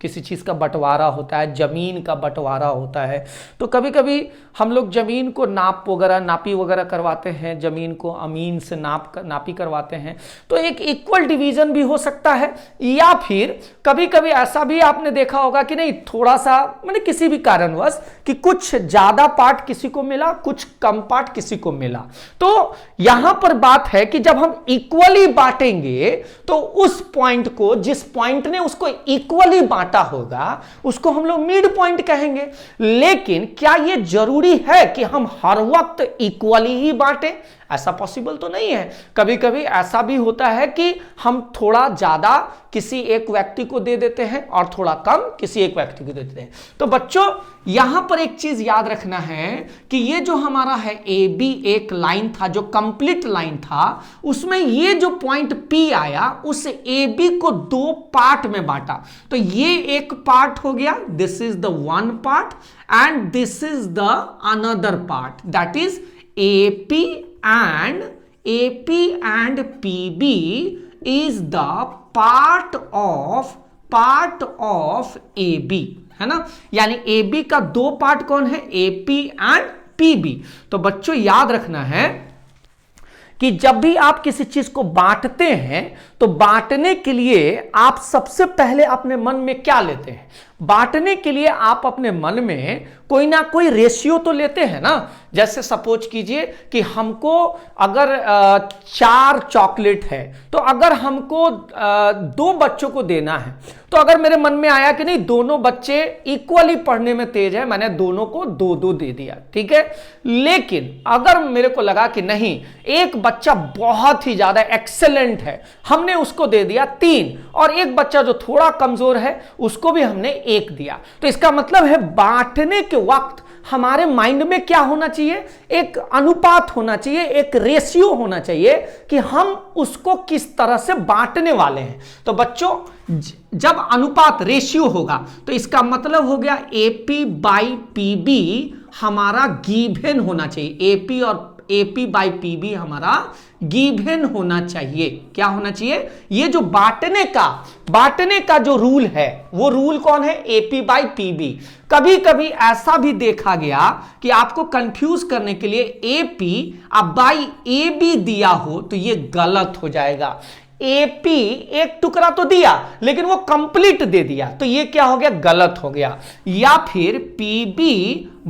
किसी चीज़ का बंटवारा होता है, ज़मीन का बंटवारा होता है, तो कभी कभी हम लोग ज़मीन को नापी वगैरह करवाते हैं, ज़मीन को अमीन से नापी करवाते हैं, तो एक इक्वल डिवीज़न भी हो सकता है। या फिर कभी कभी ऐसा भी आपने देखा होगा कि नहीं, थोड़ा सा मैंने किसी भी कारणवश कि कुछ ज़्यादा पार्ट किसी को मिला, कुछ कम पार्ट किसी को मिला। तो यहां पर बात है कि जब हम इक्वली बांटेंगे तो उस पॉइंट को, जिस पॉइंट ने उसको इक्वली बांटा होगा, उसको हम लोग मिड पॉइंट कहेंगे। लेकिन क्या यह जरूरी है कि हम हर वक्त इक्वली ही बांटें? ऐसा पॉसिबल तो नहीं है। कभी कभी ऐसा भी होता है कि हम थोड़ा ज्यादा किसी एक व्यक्ति को दे देते हैं और थोड़ा कम किसी एक व्यक्ति को दे देते हैं। तो बच्चों यहां पर एक चीज याद रखना है कि ये जो हमारा है ए बी एक लाइन था, जो कंप्लीट लाइन था, उसमें ये जो पॉइंट P आया, उस ए बी को दो पार्ट में बांटा। तो ये एक पार्ट हो गया, this is the one part and this is the another part, that is AP and PB is the part of AB, है ना। यानी AB का दो पार्ट कौन है? AP and PB। तो बच्चों याद रखना है कि जब भी आप किसी चीज को बांटते हैं तो बांटने के लिए आप सबसे पहले अपने मन में क्या लेते हैं? बांटने के लिए आप अपने मन में कोई ना कोई रेशियो तो लेते हैं ना। जैसे सपोज कीजिए कि हमको अगर 4 चॉकलेट है, तो अगर हमको 2 बच्चों को देना है, तो अगर मेरे मन में आया कि नहीं, दोनों बच्चे इक्वली पढ़ने में तेज है, मैंने दोनों को 2-2 दे दिया, ठीक है। लेकिन अगर मेरे को लगा कि नहीं, एक बच्चा बहुत ही ज्यादा एक्सेलेंट है, हमने उसको दे दिया 3, और एक बच्चा जो थोड़ा कमजोर है उसको भी हमने 1 दिया। तो इसका मतलब है बांटने के वक्त हमारे माइंड में क्या होना चाहिए? एक अनुपात होना चाहिए, एक रेशियो होना चाहिए कि हम उसको किस तरह से बांटने वाले हैं। तो बच्चों जब अनुपात रेशियो होगा तो इसका मतलब हो गया AP बाई PB हमारा गिवन होना चाहिए। AP बाई PB हमारा गिवन होना चाहिए। क्या होना चाहिए? ये जो बांटने का जो रूल है, वो रूल कौन है? AP by PB। कभी कभी ऐसा भी देखा गया कि आपको कंफ्यूज करने के लिए AP अब बाई AB दिया हो तो ये गलत हो जाएगा। AP एक टुकड़ा तो दिया लेकिन वो कंप्लीट दे दिया, तो ये क्या हो गया? गलत हो गया। या फिर PB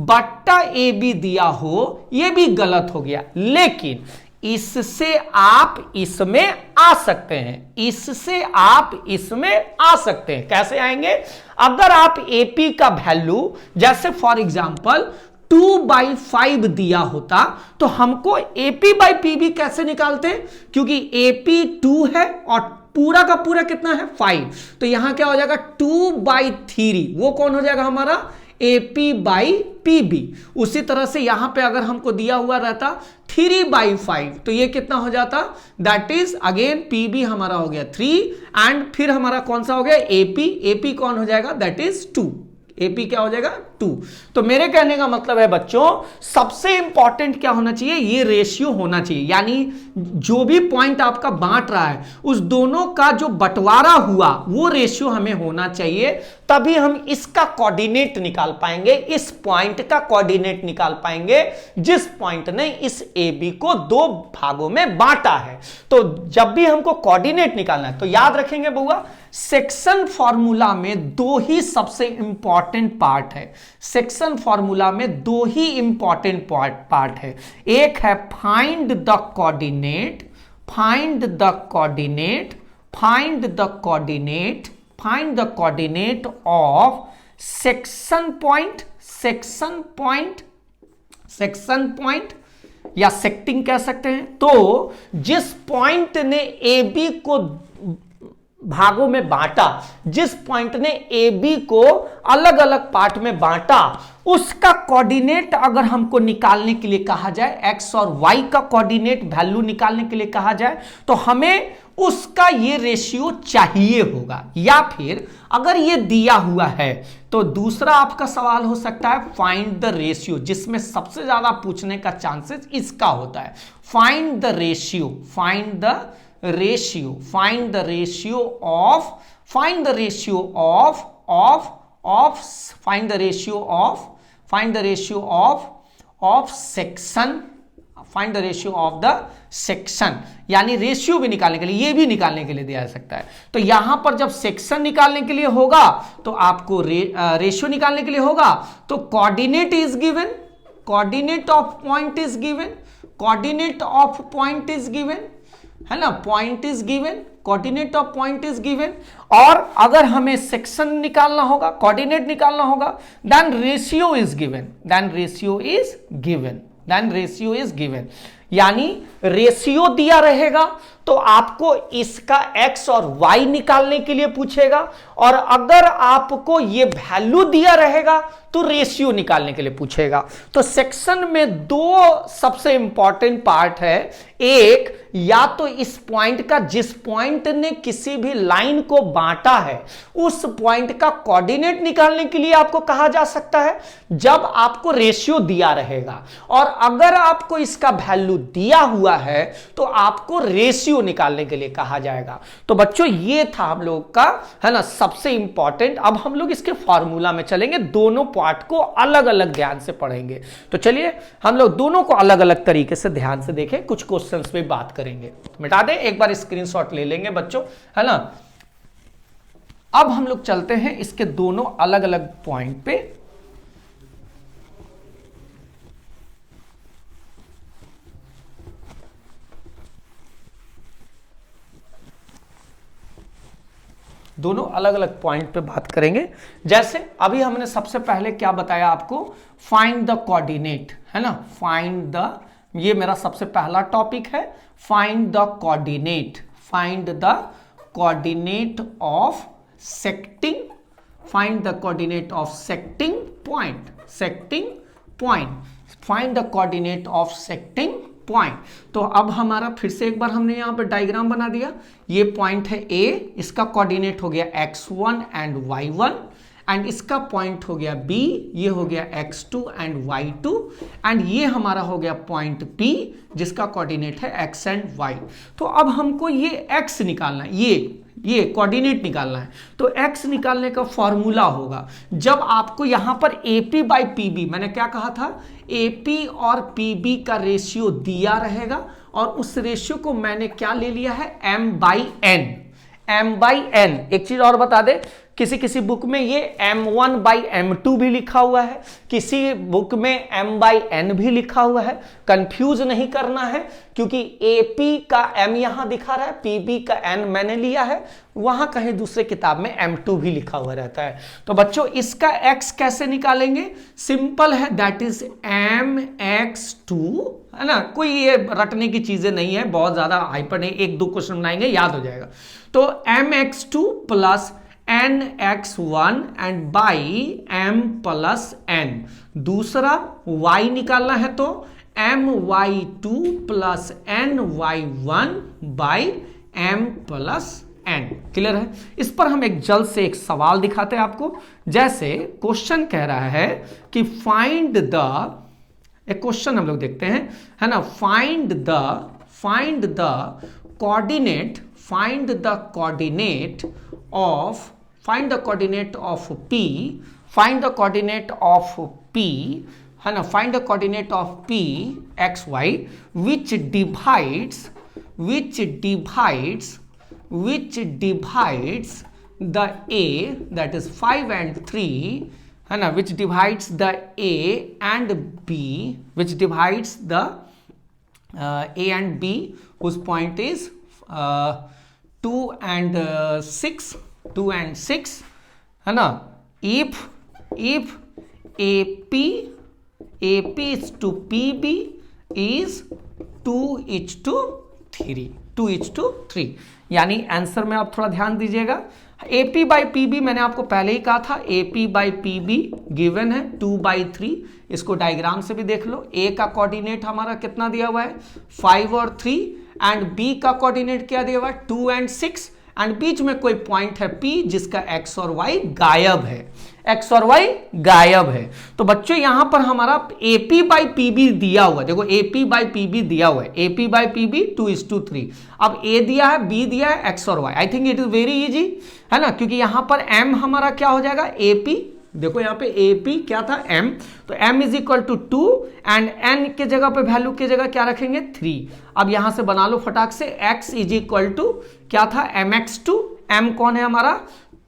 बट्टा AB दिया हो, ये भी गलत हो गया। लेकिन इससे आप इसमें आ सकते हैं, इससे आप इसमें आ सकते हैं। कैसे आएंगे? अगर आप AP का वैल्यू जैसे फॉर एग्जांपल 2/5 दिया होता तो हमको AP बाई PB कैसे निकालते? क्योंकि AP 2 है और पूरा का पूरा कितना है? 5। तो यहां क्या हो जाएगा? 2/3, वो कौन हो जाएगा हमारा? AP by PB। उसी तरह से यहां पे अगर हमको दिया हुआ रहता 3/5 तो ये कितना हो जाता? दैट इज अगेन PB हमारा हो गया 3 एंड फिर हमारा कौन सा हो गया? AP कौन हो जाएगा? That is 2। AP क्या हो जाएगा? 2। तो मेरे कहने का मतलब है बच्चों, सबसे इंपॉर्टेंट क्या होना चाहिए? ये रेशियो होना चाहिए। यानी जो भी पॉइंट आपका बांट रहा है उस दोनों का जो बंटवारा हुआ वो रेशियो हमें होना चाहिए, तभी हम इसका कोऑर्डिनेट निकाल पाएंगे, इस पॉइंट का कोऑर्डिनेट निकाल पाएंगे जिस पॉइंट ने इस AB को 2 भागों में बांटा है। तो जब भी हमको कोऑर्डिनेट निकालना है तो याद रखेंगे बउआ, सेक्शन फॉर्मूला में 2 ही सबसे इंपॉर्टेंट पार्ट है। सेक्शन फॉर्मूला में 2 ही इंपॉर्टेंट पार्ट है। एक है find the coordinate, find the coordinate, find the coordinate, find the coordinate of section point, section point, section point या सेक्टिंग कह सकते हैं। तो जिस पॉइंट ने AB को भागों में बांटा, जिस पॉइंट ने ए बी को अलग अलग पार्ट में बांटा, उसका कोऑर्डिनेट अगर हमको निकालने के लिए कहा जाए, एक्स और वाई का कोऑर्डिनेट वैल्यू निकालने के लिए कहा जाए, तो हमें उसका ये रेशियो चाहिए होगा। या फिर अगर ये दिया हुआ है तो दूसरा आपका सवाल हो सकता है फाइंड द रेशियो, जिसमें सबसे ज्यादा पूछने का चांसेस इसका होता है। Find the ratio, find the ratio, find the ratio of, find the ratio of find the ratio of, find the ratio of section, find the ratio of the section, यानी ratio भी निकालने के लिए, ये भी निकालने के लिए दिया जा सकता है। तो यहां पर जब सेक्शन निकालने के लिए होगा तो आपको रेशियो निकालने के लिए होगा, तो coordinate is given, coordinate of point is given, coordinate of point is given, है ना, point is given, coordinate of point is given. और अगर हमें सेक्शन निकालना होगा, कोऑर्डिनेट निकालना होगा, then ratio is given, then ratio is given, then ratio is given. यानी रेशियो दिया रहेगा तो आपको इसका x और y निकालने के लिए पूछेगा, और अगर आपको ये वैल्यू दिया रहेगा तो रेशियो निकालने के लिए पूछेगा। तो सेक्शन में दो सबसे इंपॉर्टेंट पार्ट है, एक या तो इस पॉइंट का, जिस पॉइंट ने किसी भी लाइन को बांटा है उस पॉइंट का कोऑर्डिनेट निकालने के लिए आपको कहा जा सकता है जब आपको रेशियो दिया रहेगा, और अगर आपको इसका वैल्यू दिया हुआ है तो आपको रेशियो निकालने के लिए कहा जाएगा। तो बच्चों ये था हम लोग का, है ना, सबसे इंपॉर्टेंट। अब हम लोग इसके फॉर्मूला में चलेंगे, दोनों पार्ट को अलग अलग ध्यान से पढ़ेंगे। तो चलिए हम लोग दोनों को अलग अलग तरीके से ध्यान से देखें, कुछ क्वेश्चंस पे बात करेंगे। मिटा दें, एक बार स्क्रीनशॉट ले लेंगे बच्चों, है ना। अब हम लोग चलते हैं इसके दोनों अलग अलग पॉइंट पे। दोनों अलग अलग पॉइंट पे बात करेंगे। जैसे अभी हमने सबसे पहले क्या बताया आपको, फाइंड द कोऑर्डिनेट, है ना, फाइंड द, ये मेरा सबसे पहला टॉपिक है, find the coordinate, find the coordinate of section, find the coordinate of section point, section point, find the coordinate of section point. तो अब हमारा फिर से एक बार हमने यहां पे डायग्राम बना दिया, ये पॉइंट है ए, इसका कोऑर्डिनेट हो गया x1 एंड y1, एंड इसका पॉइंट हो गया b, ये हो गया x2 एंड y2, एंड ये हमारा हो गया पॉइंट p जिसका कोऑर्डिनेट है x एंड y। तो अब हमको ये x निकालना है, ये कोऑर्डिनेट निकालना है। तो x निकालने का फॉर्मूला होगा, जब आपको यहां पर AP बाई PB, मैंने क्या कहा था, AP और PB का रेशियो दिया रहेगा, और उस रेशियो को मैंने क्या ले लिया है, m by n, m by n। एक चीज और बता दे, किसी किसी बुक में ये m1 बाई m2 भी लिखा हुआ है, किसी बुक में m बाई n भी लिखा हुआ है। कंफ्यूज नहीं करना है, क्योंकि AP का m यहां दिखा रहा है, PB का n मैंने लिया है, वहां कहीं दूसरे किताब में m2 भी लिखा हुआ रहता है। तो बच्चों इसका x कैसे निकालेंगे, सिंपल है, दैट इज mx2, है ना, कोई ये रटने की चीजें नहीं है, बहुत ज्यादा हाइपर नहीं, एक दो क्वेश्चन बनाएंगे याद हो जाएगा। तो mx2 plus nx1 and by m plus n। दूसरा y निकालना है तो my2 plus ny1 by m plus n। Clear है। इस पर हम एक जल्द से एक सवाल दिखाते हैं आपको। जैसे क्वेश्चन कह रहा है कि फाइंड द, एक क्वेश्चन हम लोग देखते हैं, है ना, find the coordinate, find the coordinate of, find the coordinate of P, find the coordinate of P, है ना, find the coordinate of P x y which divides the A, that is 5 and 3, है ना, which divides the A and B, which divides the A and B whose point is 2 and 6, 2 and 6, है ना, if AP is to PB is 2 is to 3, 2:3। यानी answer में आप थोड़ा ध्यान दीजिएगा, AP बाई PB मैंने आपको पहले ही कहा था, AP बाई PB गिवन है 2/3। इसको डायग्राम से भी देख लो। A का कोऑर्डिनेट हमारा कितना दिया हुआ है 5 और 3, एंड B का कोऑर्डिनेट क्या दिया हुआ है 2 और 6, एंड बीच में कोई पॉइंट है P जिसका X और Y गायब है, X और Y गायब है। तो बच्चों यहां पर हमारा AP बाई PB दिया हुआ है, देखो AP बाई PB दिया हुआ है, AP बाई PB 2:3। अब A दिया है, B दिया है, X और Y। I think it is very easy, है ना, क्योंकि यहां पर M हमारा क्या हो जाएगा AP, देखो यहाँ पे AP क्या था M, तो M is equal to 2, and N के जगह पे वैल्यू के जगह क्या रखेंगे 3। अब यहां से बना लो फटाक से, X इज इक्वल टू क्या था MX2, M कौन है हमारा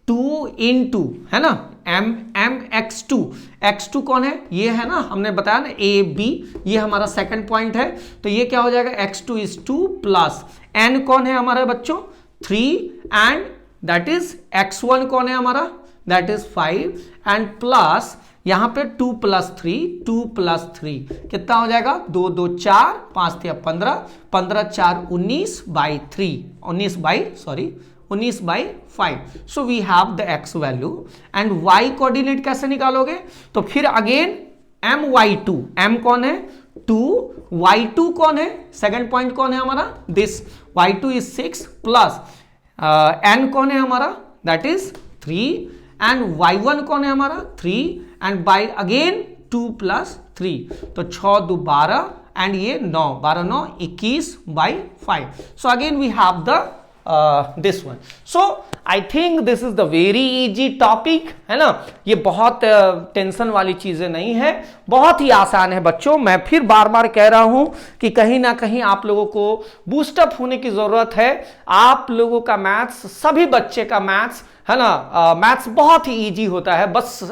2 into, है ना, MX2, X2 कौन है, ये है ना, हमने बताया ना AB, ये हमारा सेकंड पॉइंट है, तो ये क्या हो जाएगा X2 is 2 प्लस N कौन है हमारे बच्चों 3, एंड दैट इज X1 कौन है हमारा दैट इज 5, एंड प्लस यहां पे 2 + 3, 2 + 3 कितना हो जाएगा 2 2 4 5 3 15, 15 4 19/3, 19/5। So we have the X value, and Y coordinate कैसे निकालोगे, तो फिर अगेन MY2, M कौन है 2, Y2 कौन है, सेकंड पॉइंट कौन है हमारा this, Y2 is 6 plus N कौन है हमारा दैट इज 3, एंड Y1 कौन है हमारा 3, एंड बाय अगेन 2 + 3, तो 6 2 12, एंड ये 9 12 9 21/5। So again we have the this one. So I think this is the very easy topic, है ना, ये बहुत टेंशन वाली चीजें नहीं है, बहुत ही आसान है बच्चों। मैं फिर बार बार कह रहा हूं कि कहीं ना कहीं आप लोगों को बूस्टअप होने की जरूरत है। आप लोगों का मैथ्स, सभी बच्चे का मैथ्स, है ना, मैथ्स बहुत ही इजी होता है, बस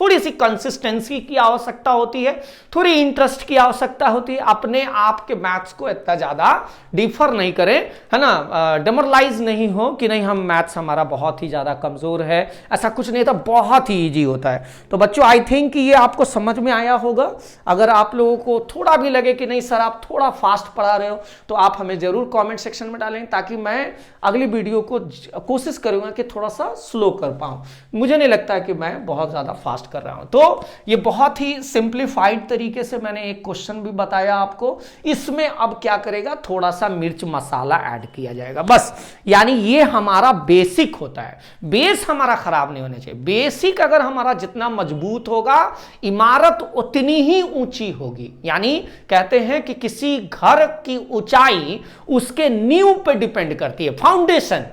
थोड़ी सी कंसिस्टेंसी की आवश्यकता होती है, थोड़ी इंटरेस्ट की आवश्यकता होती है। अपने आप के मैथ्स को इतना ज्यादा डिफर नहीं करें, है ना, डेमोरलाइज नहीं हो कि नहीं हम मैथ्स हमारा बहुत ही ज्यादा कमजोर है, ऐसा कुछ नहीं था, बहुत ही इजी होता है। तो बच्चों आई थिंक कि ये आपको समझ में आया होगा। अगर आप लोगों को थोड़ा भी लगे कि नहीं सर आप थोड़ा फास्ट पढ़ा रहे हो, तो आप हमें जरूर कमेंट सेक्शन में डालें, ताकि मैं अगली वीडियो को कोशिश करूंगा कि थोड़ा सा स्लो कर पाऊं। मुझे नहीं लगता कि मैं बहुत ज्यादा फास्ट कर रहा हूं। तो ये बहुत ही सिंप्लीफाइड तरीके से मैंने एक क्वेश्चन भी बताया आपको। इसमें अब क्या करेगा, थोड़ा सा मिर्च मसाला ऐड किया जाएगा बस। यानी ये हमारा बेसिक होता है, बेस हमारा खराब नहीं होना चाहिए। बेसिक अगर हमारा जितना मजबूत होगा, इमारत उतनी ही ऊंची होगी। यानी कहते हैं कि किसी घर की ऊंचाई उसके नींव पे डिपेंड करती है, फाउंडेशन।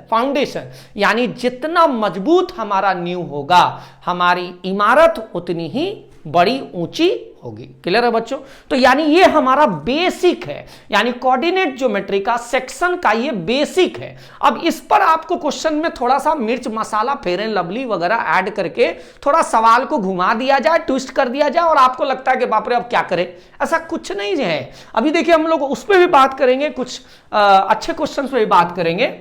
यानी जितना मजबूत हमारा नींव होगा, हमारी इमारत उतनी ही बड़ी ऊंची होगी। क्लियर है बच्चों? तो यानी ये हमारा बेसिक है, यानी कोऑर्डिनेट ज्योमेट्री का सेक्शन का ये बेसिक है। अब इस पर आपको क्वेश्चन में थोड़ा सा मिर्च मसाला, फेयर एंड लवली वगैरह ऐड करके थोड़ा सवाल को घुमा दिया जाए, ट्विस्ट कर दिया जाए, और आपको लगता है कि बाप रे अब क्या करें, ऐसा कुछ नहीं है। अभी देखिए हम लोग उस पर भी बात करेंगे, कुछ अच्छे क्वेश्चन पर भी बात करेंगे।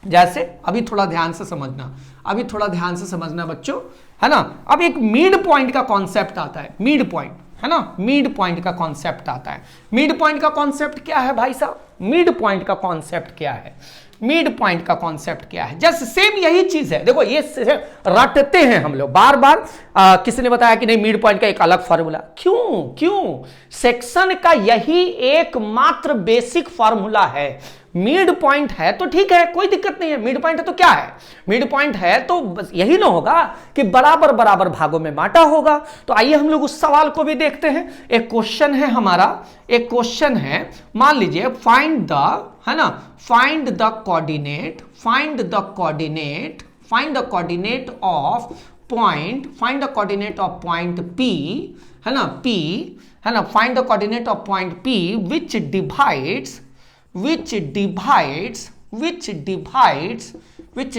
जैसे अभी थोड़ा ध्यान से समझना, बच्चों, है ना। अब एक मिड पॉइंट का कॉन्सेप्ट आता है, मिड पॉइंट, है ना, मिड पॉइंट का कॉन्सेप्ट आता है। मिड पॉइंट का कॉन्सेप्ट क्या है भाई साहब? मिड पॉइंट का कॉन्सेप्ट क्या है? मिड पॉइंट का कॉन्सेप्ट क्या है? जस्ट सेम यही चीज है। देखो ये रटते हैं हम लोग बार बार। किसी ने बताया कि नहीं मिड पॉइंट का एक अलग फॉर्मूला, क्यों? सेक्शन का यही एकमात्र बेसिक फॉर्मूला है। मिड पॉइंट है तो ठीक है, कोई दिक्कत नहीं है। मिड पॉइंट है तो क्या है? मिड पॉइंट है तो बस यही ना होगा कि बराबर बराबर भागों में बांटा होगा। तो आइए हम लोग उस सवाल को भी देखते हैं। एक क्वेश्चन है हमारा, एक क्वेश्चन है, मान लीजिए फाइंड द, है ना, find the coordinate of point P, है ना, P, है ना, find the coordinate of point P which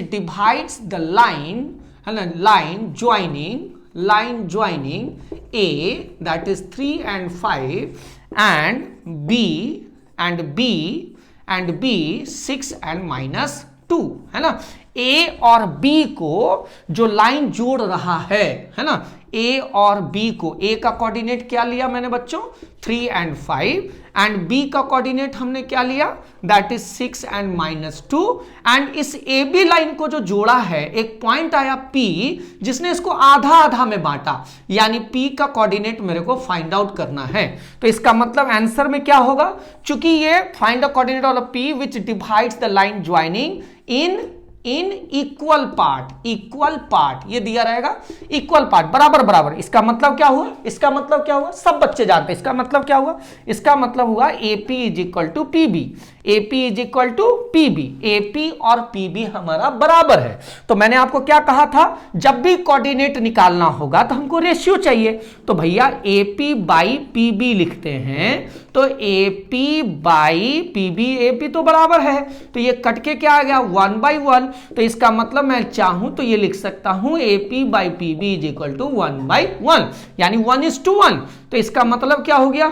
divides the line, है ना, line joining A, that is 3 and 5, and B 6 and -2, है ना। ए और बी को जो लाइन जोड़ रहा है ना, ए और बी को, ए का कोऑर्डिनेट क्या लिया मैंने बच्चों 3 and 5 एंड बी का कोऑर्डिनेट हमने क्या लिया दैट इज 6 and -2 एंड इस ए बी लाइन को जो जोड़ा है एक पॉइंट आया P जिसने इसको आधा आधा में बांटा, यानी P का कोऑर्डिनेट मेरे को फाइंड आउट करना है। तो इसका मतलब आंसर में क्या होगा, चूंकि ये find the coordinate of P which divides the line joining in equal part ये दिया रहेगा इक्वल पार्ट, बराबर बराबर। इसका मतलब क्या हुआ, इसका मतलब क्या हुआ, सब बच्चे जानते हैं इसका मतलब क्या हुआ, इसका मतलब हुआ AP is equal to PB, AP is equal to PB, AP और PB हमारा बराबर है। तो मैंने आपको क्या कहा था, जब भी कोऑर्डिनेट निकालना होगा तो हमको रेशियो चाहिए, तो भैया AP बाई PB लिखते हैं, तो AP बाई PB, AP तो बराबर है, तो ये कट के क्या आ गया 1/1, तो इसका मतलब मैं चाहूं तो ये लिख सकता हूं AP by PB is equal to 1/1, यानी 1:1। तो इसका मतलब क्या हो गया,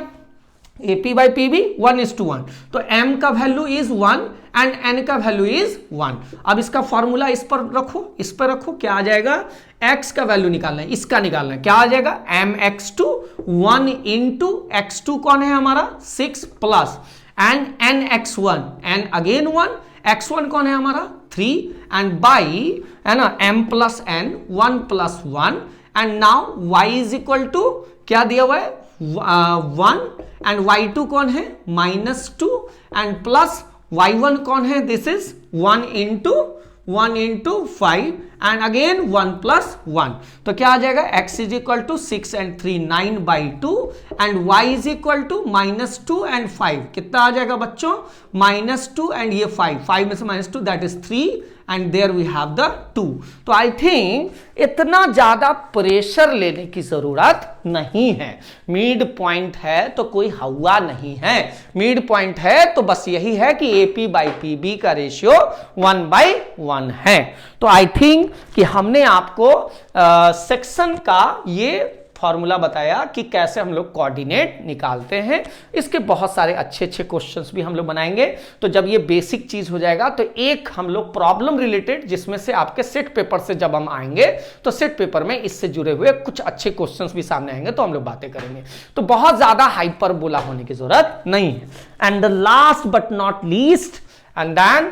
AP बाई PB 1:1, तो M का वैल्यू इज 1 एंड N का वैल्यू इज 1। अब इसका फॉर्मूला इस पर रखो, इस पर रखो, क्या आ जाएगा, X का वैल्यू निकालना है, इसका निकालना है, क्या आ जाएगा mx2 1 इंटू x2 कौन है हमारा 6 plus and nx1 and again 1, x1 कौन है हमारा 3 एंड बाई है ना m plus n 1 plus 1 and now y is equal to क्या दिया हुआ है 1 एंड y2 कौन है -2 एंड प्लस y1 कौन है this is 1 into 5 and again 1 plus 1, तो क्या आ जाएगा x is equal to 6 and 3 9/2 and y is equal to -2 and 5, कितना आ जाएगा बच्चों -2 एंड ये 5 में से -2 that is 3 and there we have the 2। तो आई थिंक इतना ज्यादा प्रेशर लेने की जरूरत नहीं है, मिड पॉइंट है तो कोई हवा नहीं है, मिड पॉइंट है तो बस यही है कि AP बाई PB का रेशियो 1/1 है। तो आई थिंक कि हमने आपको सेक्शन का ये फॉर्मूला बताया कि कैसे हम लोग कोऑर्डिनेट निकालते हैं, इसके बहुत सारे अच्छे अच्छे क्वेश्चंस भी हम लोग बनाएंगे। तो जब ये बेसिक चीज हो जाएगा तो एक हम लोग प्रॉब्लम रिलेटेड, जिसमें से आपके सेट पेपर से जब हम आएंगे तो सेट पेपर में इससे जुड़े हुए कुछ अच्छे क्वेश्चंस भी सामने आएंगे, तो हम लोग बातें करेंगे। तो बहुत ज्यादा हाइपरबोला होने की जरूरत नहीं है। And the last but not least, and then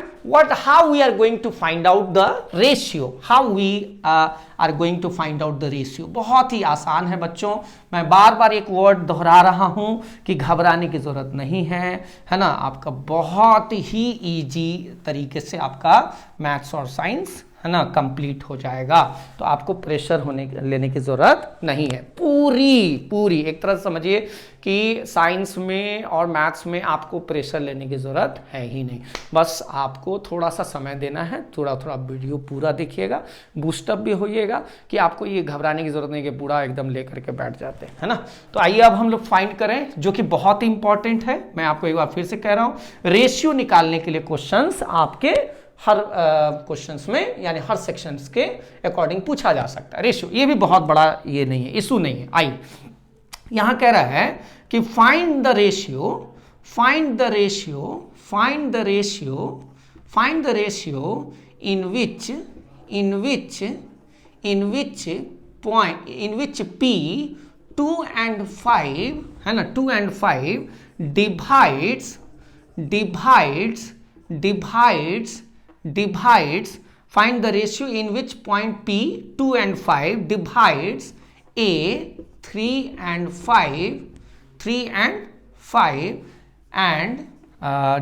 how we are going to find out the ratio, how we are going to find out the ratio। बहुत ही आसान है बच्चों, मैं बार बार एक वर्ड दोहरा रहा हूं कि घबराने की जरूरत नहीं है ना, आपका बहुत ही इजी तरीके से आपका मैथ्स और साइंस है ना कंप्लीट हो जाएगा, तो आपको प्रेशर लेने की जरूरत नहीं है। पूरी एक तरह से समझिए कि साइंस में और मैथ्स में आपको प्रेशर लेने की जरूरत है ही नहीं, बस आपको थोड़ा सा समय देना है, थोड़ा वीडियो पूरा देखिएगा, बूस्टअप भी होइएगा कि आपको ये घबराने की जरूरत नहीं कि पूरा एकदम लेकर के बैठ जाते हैं, है ना। तो आइए अब हम लोग फाइंड करें, जो कि बहुत ही इंपॉर्टेंट है। मैं आपको एक बार फिर से कह रहा हूं, रेशियो निकालने के लिए क्वेश्चंस आपके हर क्वेश्चंस में यानी हर सेक्शंस के अकॉर्डिंग पूछा जा सकता है। रेशियो ये भी बहुत बड़ा ये नहीं है, इशू नहीं है। आइए यहां कह रहा है कि find the ratio in which P 2 and 5 है ना, 2 and 5 divides find the ratio in which point P 2 and 5 divides A 3 and 5 and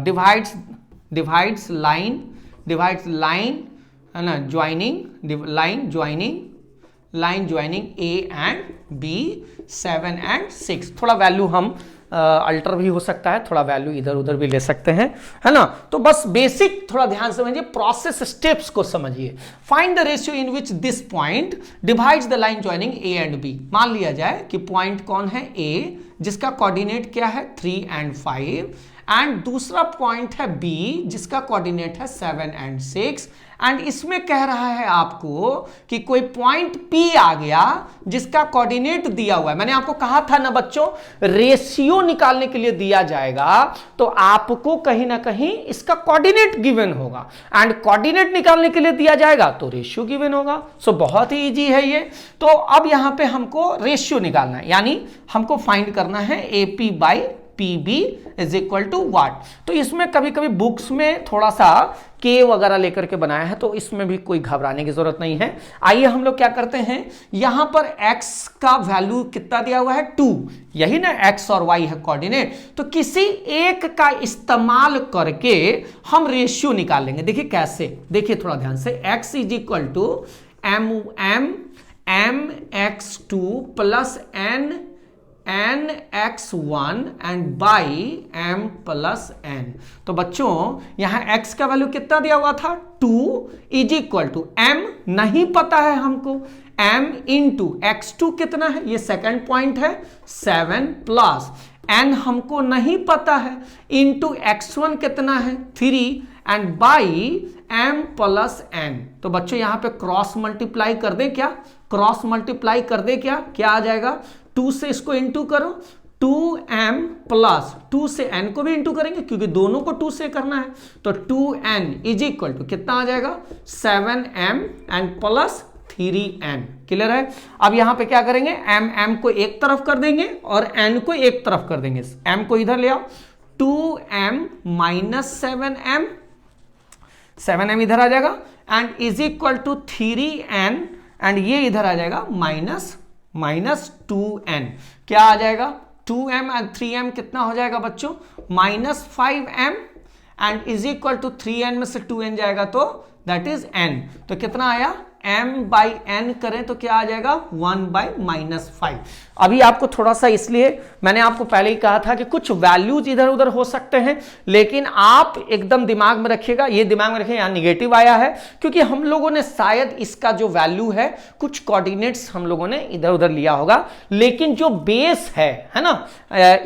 divides line है ना joining A and B 7 and 6। थोड़ा वैल्यू हम अल्टर भी हो सकता है, थोड़ा वैल्यू इधर उधर भी ले सकते हैं, है ना। तो बस बेसिक थोड़ा ध्यान समझिए, प्रोसेस स्टेप्स को समझिए। Find the ratio in which this point divides the line joining A and B. मान लिया जाए कि पॉइंट कौन है ए, जिसका कोऑर्डिनेट क्या है 3 and 5 एंड दूसरा पॉइंट है बी जिसका कोऑर्डिनेट है 7 and 6 एंड इसमें कह रहा है आपको कि कोई पॉइंट P आ गया जिसका कोऑर्डिनेट दिया हुआ है। मैंने आपको कहा था ना बच्चों, रेशियो निकालने के लिए दिया जाएगा तो आपको कहीं ना कहीं इसका कोऑर्डिनेट गिवन होगा, एंड कोऑर्डिनेट निकालने के लिए दिया जाएगा तो रेशियो गिवन होगा। सो बहुत ही इजी है ये। तो अब यहां पे हमको रेशियो निकालना है, यानी हमको फाइंड करना है AP by PB is equal to what. तो इसमें कभी कभी बुक्स में थोड़ा सा K वगैरह लेकर के बनाया है, तो इसमें भी कोई घबराने की जरूरत नहीं है। आइए हम लोग क्या करते हैं, यहां पर x का वैल्यू कितना दिया हुआ है 2, यही ना x और y है कोऑर्डिनेट, तो किसी एक का इस्तेमाल करके हम रेशियो निकाल लेंगे। देखिए कैसे, देखिए थोड़ा ध्यान से, x is equal to mx2 plus nx1 and by m plus n। तो बच्चों यहां x का वैल्यू कितना दिया हुआ था 2 इज इक्वल टू m नहीं पता है हमको, m इंटू x2 कितना है, ये सेकंड पॉइंट है 7 प्लस n हमको नहीं पता है, इंटू x1 कितना है 3 and by m plus n। तो बच्चों यहां पे क्रॉस मल्टीप्लाई कर दे, क्या क्रॉस मल्टीप्लाई कर दे, क्या आ जाएगा, 2 से इसको इंटू करो, 2m प्लस 2 से n को भी इंटू करेंगे क्योंकि दोनों को 2 से करना है, तो 2n इज इक्वल टू कितना आ जाएगा 7m and plus 3n। Clear है। अब यहां पे क्या करेंगे, m को एक तरफ कर देंगे और n को एक तरफ कर देंगे, m को इधर ले आओ, 2m माइनस 7m इधर आ जाएगा and is equal to 3n and ये इधर आ जाएगा माइनस 2n। क्या आ जाएगा 2m एंड 3m कितना हो जाएगा बच्चों minus 5m and is equal to 3n में से 2n जाएगा तो दैट इज n। तो कितना आया m बाई n करें तो क्या आ जाएगा 1 बाई माइनस 5। अभी आपको थोड़ा सा, इसलिए मैंने आपको पहले ही कहा था कि कुछ वैल्यूज इधर उधर हो सकते हैं, लेकिन आप एकदम दिमाग में रखिएगा, ये दिमाग में रखिए यहां निगेटिव आया है क्योंकि हम लोगों ने शायद इसका जो वैल्यू है कुछ कोऑर्डिनेट्स हम लोगों ने इधर उधर लिया होगा, लेकिन जो बेस है ना,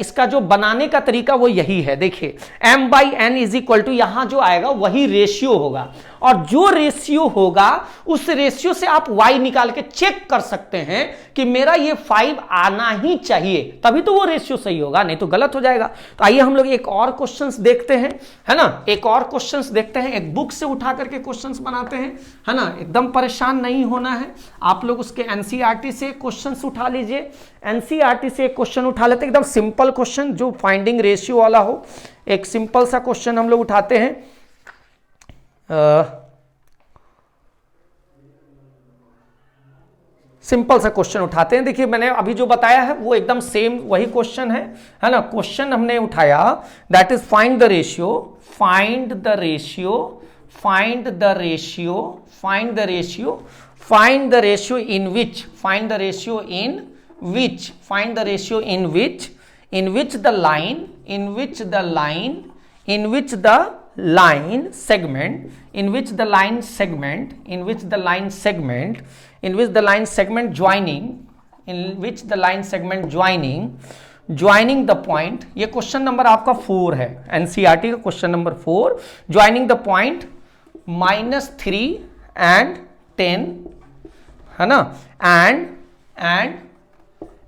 इसका जो बनाने का तरीका वो यही है। देखिए m by n is equal to यहां जो आएगा वही रेशियो होगा, और जो रेशियो होगा उस रेशियो से आप y निकाल के चेक कर सकते हैं कि मेरा ये 5 आना ही चाहिए, तभी तो वो रेशियो सही होगा, नहीं तो गलत हो जाएगा। तो आइए हम लोग एक और क्वेश्चंस देखते हैं, है ना, एक और क्वेश्चंस देखते हैं, एक बुक से उठा करके क्वेश्चंस बनाते हैं, है ना, एकदम परेशान नहीं होना है आप लोग। उसके एनसीईआरटी से क्वेश्चंस उठा लीजिए, एनसीईआरटी से एक क्वेश्चन उठा लेते हैं, एकदम सिंपल क्वेश्चन जो फाइंडिंग रेशियो वाला हो, एक सिंपल सा क्वेश्चन हम लोग उठाते हैं। सिंपल सा क्वेश्चन उठाते हैं। देखिए मैंने अभी जो बताया है वो एकदम सेम वही क्वेश्चन है ना। क्वेश्चन हमने उठाया that is find the ratio, find the ratio, find the ratio, find the ratio, find the ratio in which, find the ratio in which, find the ratio in which, in which the line, in which the line, in which the line segment, in which the line segment, in which the line segment, in which the line segment joining, in which the line segment joining, joining the point, ये question number आपका 4 है, NCERT का question number 4, joining the point -3 and 10, है ना,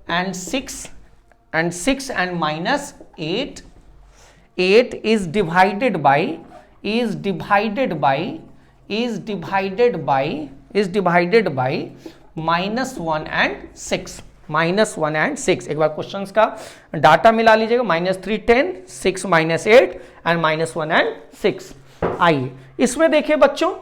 and 6 and -8, 8 is divided by -1 and 6, -1 and 6। एक बार questions का data मिला लीजिएगा, -3 10, 6 -8 एंड -1 and 6। आइए इसमें देखिए बच्चों,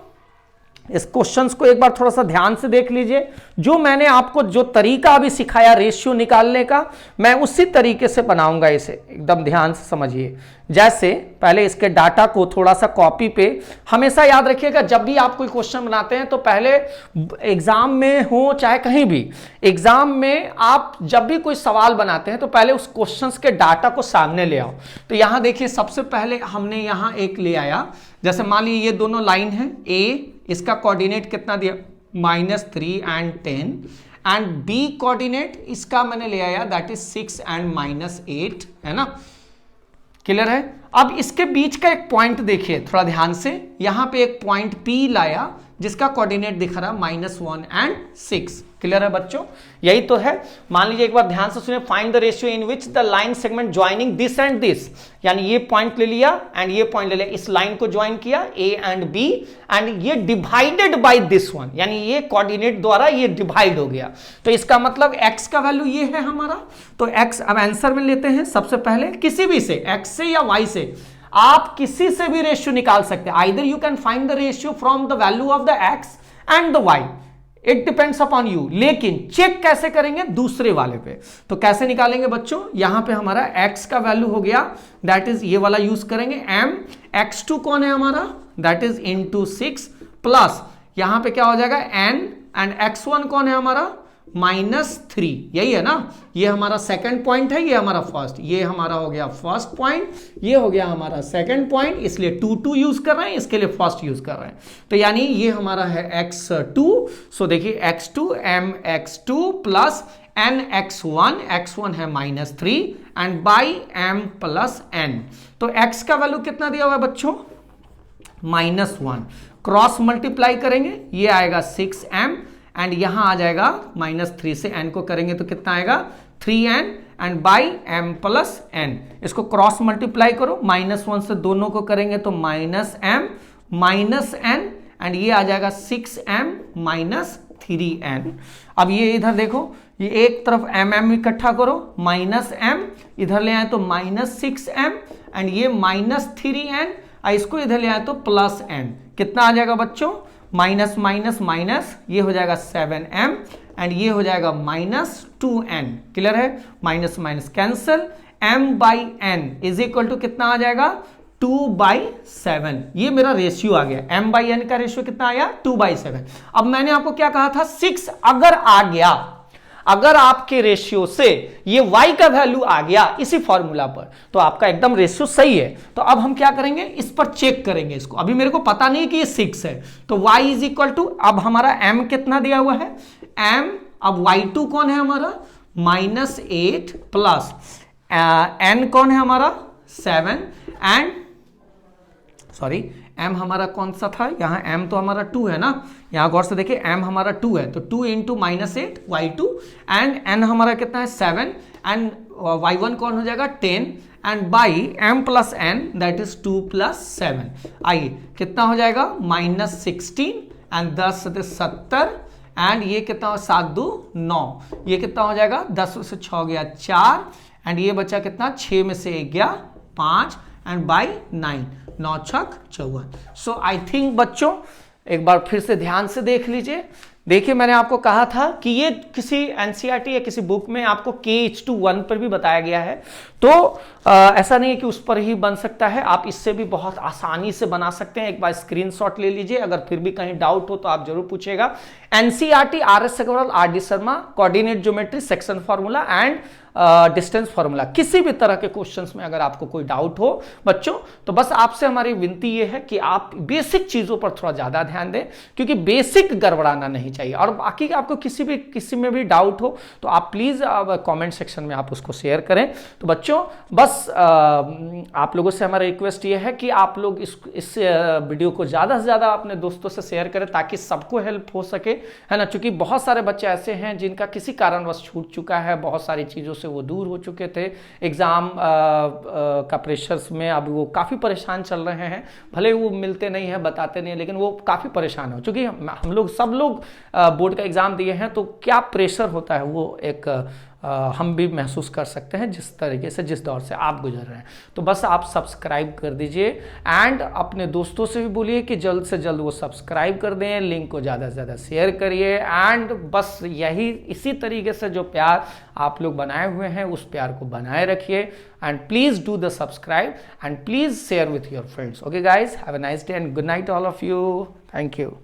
इस क्वेश्चंस को एक बार थोड़ा सा ध्यान से देख लीजिए। जो मैंने आपको जो तरीका अभी सिखाया रेशियो निकालने का, मैं उसी तरीके से बनाऊंगा इसे, एकदम ध्यान से समझिए। जैसे पहले इसके डाटा को थोड़ा सा कॉपी पे, हमेशा याद रखिएगा जब भी आप कोई क्वेश्चन बनाते हैं तो पहले एग्जाम में हो चाहे कहीं भी, एग्जाम में आप जब भी कोई सवाल बनाते हैं तो पहले उस क्वेश्चंस के डाटा को सामने ले आओ। तो यहां देखिए सबसे पहले हमने यहां एक ले आया, जैसे मान लीजिए ये दोनों लाइन है, ए इसका कोऑर्डिनेट कितना दिया -3 and 10, एंड बी कोऑर्डिनेट इसका मैंने ले आया दैट इज 6 and -8, है ना, क्लियर है। अब इसके बीच का एक पॉइंट देखिए थोड़ा ध्यान से, यहां पे एक पॉइंट P लाया जिसका कोऑर्डिनेट दिख रहा -1 एंड 6। क्लियर है बच्चों, यही तो है। मान लीजिए एक बार ध्यान से सुनिए, find the ratio in which the line segment joining this and this, यानी ये पॉइंट ले लिया एंड ये पॉइंट ले लिया, इस लाइन को ज्वाइन किया A एंड B एंड ये डिवाइडेड बाय दिस वन, यानी ये कोऑर्डिनेट द्वारा ये डिवाइड हो गया। तो इसका मतलब x का वैल्यू ये है हमारा। तो x अब आंसर में लेते हैं, सबसे पहले किसी भी से, x से या y से, आप किसी से भी रेशियो निकाल सकते हैं। Either you can find the ratio from the value of the x and the y, it depends upon you. लेकिन चेक कैसे करेंगे, दूसरे वाले पे। तो कैसे निकालेंगे बच्चों, यहां पे हमारा x का वैल्यू हो गया, दैट इज ये वाला यूज करेंगे m, x2 कौन है हमारा, दैट इज इंटू 6 प्लस यहां पे क्या हो जाएगा n एंड x1 कौन है हमारा -3, यही है ना। ये हमारा सेकंड पॉइंट है, ये हमारा फर्स्ट, ये हमारा हो गया फर्स्ट पॉइंट, ये हो गया हमारा सेकंड पॉइंट, इसलिए 2 यूज कर रहे हैं, इसके लिए फर्स्ट यूज कर रहे हैं। तो यानी ये हमारा है x2। सो देखिए x2 m x2 plus n x1, x1 है -3 and by m plus n। तो x का वैल्यू कितना दिया हुआ है बच्चों, -1, क्रॉस मल्टीप्लाई करेंगे, ये आएगा 6m एंड यहां आ जाएगा -3 से n को करेंगे तो कितना आएगा 3n and by m plus n। इसको क्रॉस मल्टीप्लाई करो, -1 से दोनों को करेंगे तो -m माइनस n एंड ये आ जाएगा 6m -3n। अब ये इधर देखो, ये एक तरफ mm इकट्ठा करो, -m इधर ले आए तो -6m एंड ये -3n, इसको इधर ले आए तो +n। कितना आ जाएगा बच्चों, माइनस माइनस माइनस, ये हो जाएगा 7m एंड ये हो जाएगा -2n। क्लियर है, minus minus cancel, m by n is equal to कितना आ जाएगा 2/7। ये मेरा रेशियो आ गया, m बाई n का रेशियो कितना आया 2/7। अब मैंने आपको क्या कहा था, 6 अगर आ गया, अगर आपके रेशियो से ये y का वैल्यू आ गया इसी फॉर्मूला पर, तो आपका एकदम रेशियो सही है। तो अब हम क्या करेंगे, इस पर चेक करेंगे इसको। अभी मेरे को पता नहीं कि ये 6 है, तो y इज इक्वल टू, अब हमारा m कितना दिया हुआ है m, अब y2 कौन है हमारा -8 प्लस n कौन है हमारा 7 एंड सॉरी m हमारा कौन सा था, यहाँ m तो हमारा 2 है ना, यहाँ गौर से देखिए m हमारा 2 है, तो 2 इंटू -8 y2 एंड n हमारा कितना है 7 एंड y1 कौन हो जाएगा 10 and by m plus n that is 2 + 7। आइए कितना हो जाएगा -16 एंड 10 से 70 एंड ये कितना हो 7 2 9, ये कितना हो जाएगा 10 से 6 गया 4 एंड ये बचा कितना 6 में से 1 गया 5 एंड बाई 9, 9 छक 54। सो आई थिंक बच्चों एक बार फिर से ध्यान से देख लीजिए। देखिए मैंने आपको कहा था कि ये किसी एनसीईआरटी या किसी बुक में आपको KH2 1 पर भी बताया गया है, तो ऐसा नहीं है कि उस पर ही बन सकता है, आप इससे भी बहुत आसानी से बना सकते हैं। एक बार स्क्रीनशॉट ले लीजिए, अगर फिर भी कहीं डाउट हो तो आप जरूर पूछिएगा। NCERT RS Agarwal RD Sharma, coordinate geometry, section formula and distance formula, किसी भी तरह के क्वेश्चंस में अगर आपको कोई डाउट हो बच्चों, तो बस आपसे हमारी विनती ये है कि आप बेसिक चीजों पर थोड़ा ज्यादा ध्यान दें, क्योंकि बेसिक गड़बड़ाना नहीं चाहिए। और बाकी आपको किसी में भी डाउट हो तो आप प्लीज कमेंट सेक्शन में आप उसको शेयर करें। तो बच्चों बस आप लोगों से हमारा रिक्वेस्ट ये है कि आप लोग इस वीडियो को ज्यादा से ज्यादा अपने दोस्तों से शेयर करें ताकि सबको हेल्प हो सके, है ना। क्योंकि बहुत सारे बच्चे ऐसे हैं जिनका किसी कारणवश छूट चुका है, बहुत सारी चीजों से वो दूर हो चुके थे, एग्जाम का प्रेशर्स में अब वो काफी परेशान चल रहे हैं। भले वो मिलते नहीं है, बताते नहीं है, लेकिन वो काफी परेशान हो चूंकि हम लोग सब लोग बोर्ड का एग्जाम दिए हैं, तो क्या प्रेशर होता है वो एक हम भी महसूस कर सकते हैं जिस तरीके से, जिस दौर से आप गुजर रहे हैं। तो बस आप सब्सक्राइब कर दीजिए एंड अपने दोस्तों से भी बोलिए कि जल्द से जल्द वो सब्सक्राइब कर दें, लिंक को ज़्यादा से ज़्यादा शेयर करिए एंड बस यही इसी तरीके से जो प्यार आप लोग बनाए हुए हैं उस प्यार को बनाए रखिए and please do the subscribe and please share with your friends. Okay guys, have a nice day and good night all of you. Thank you.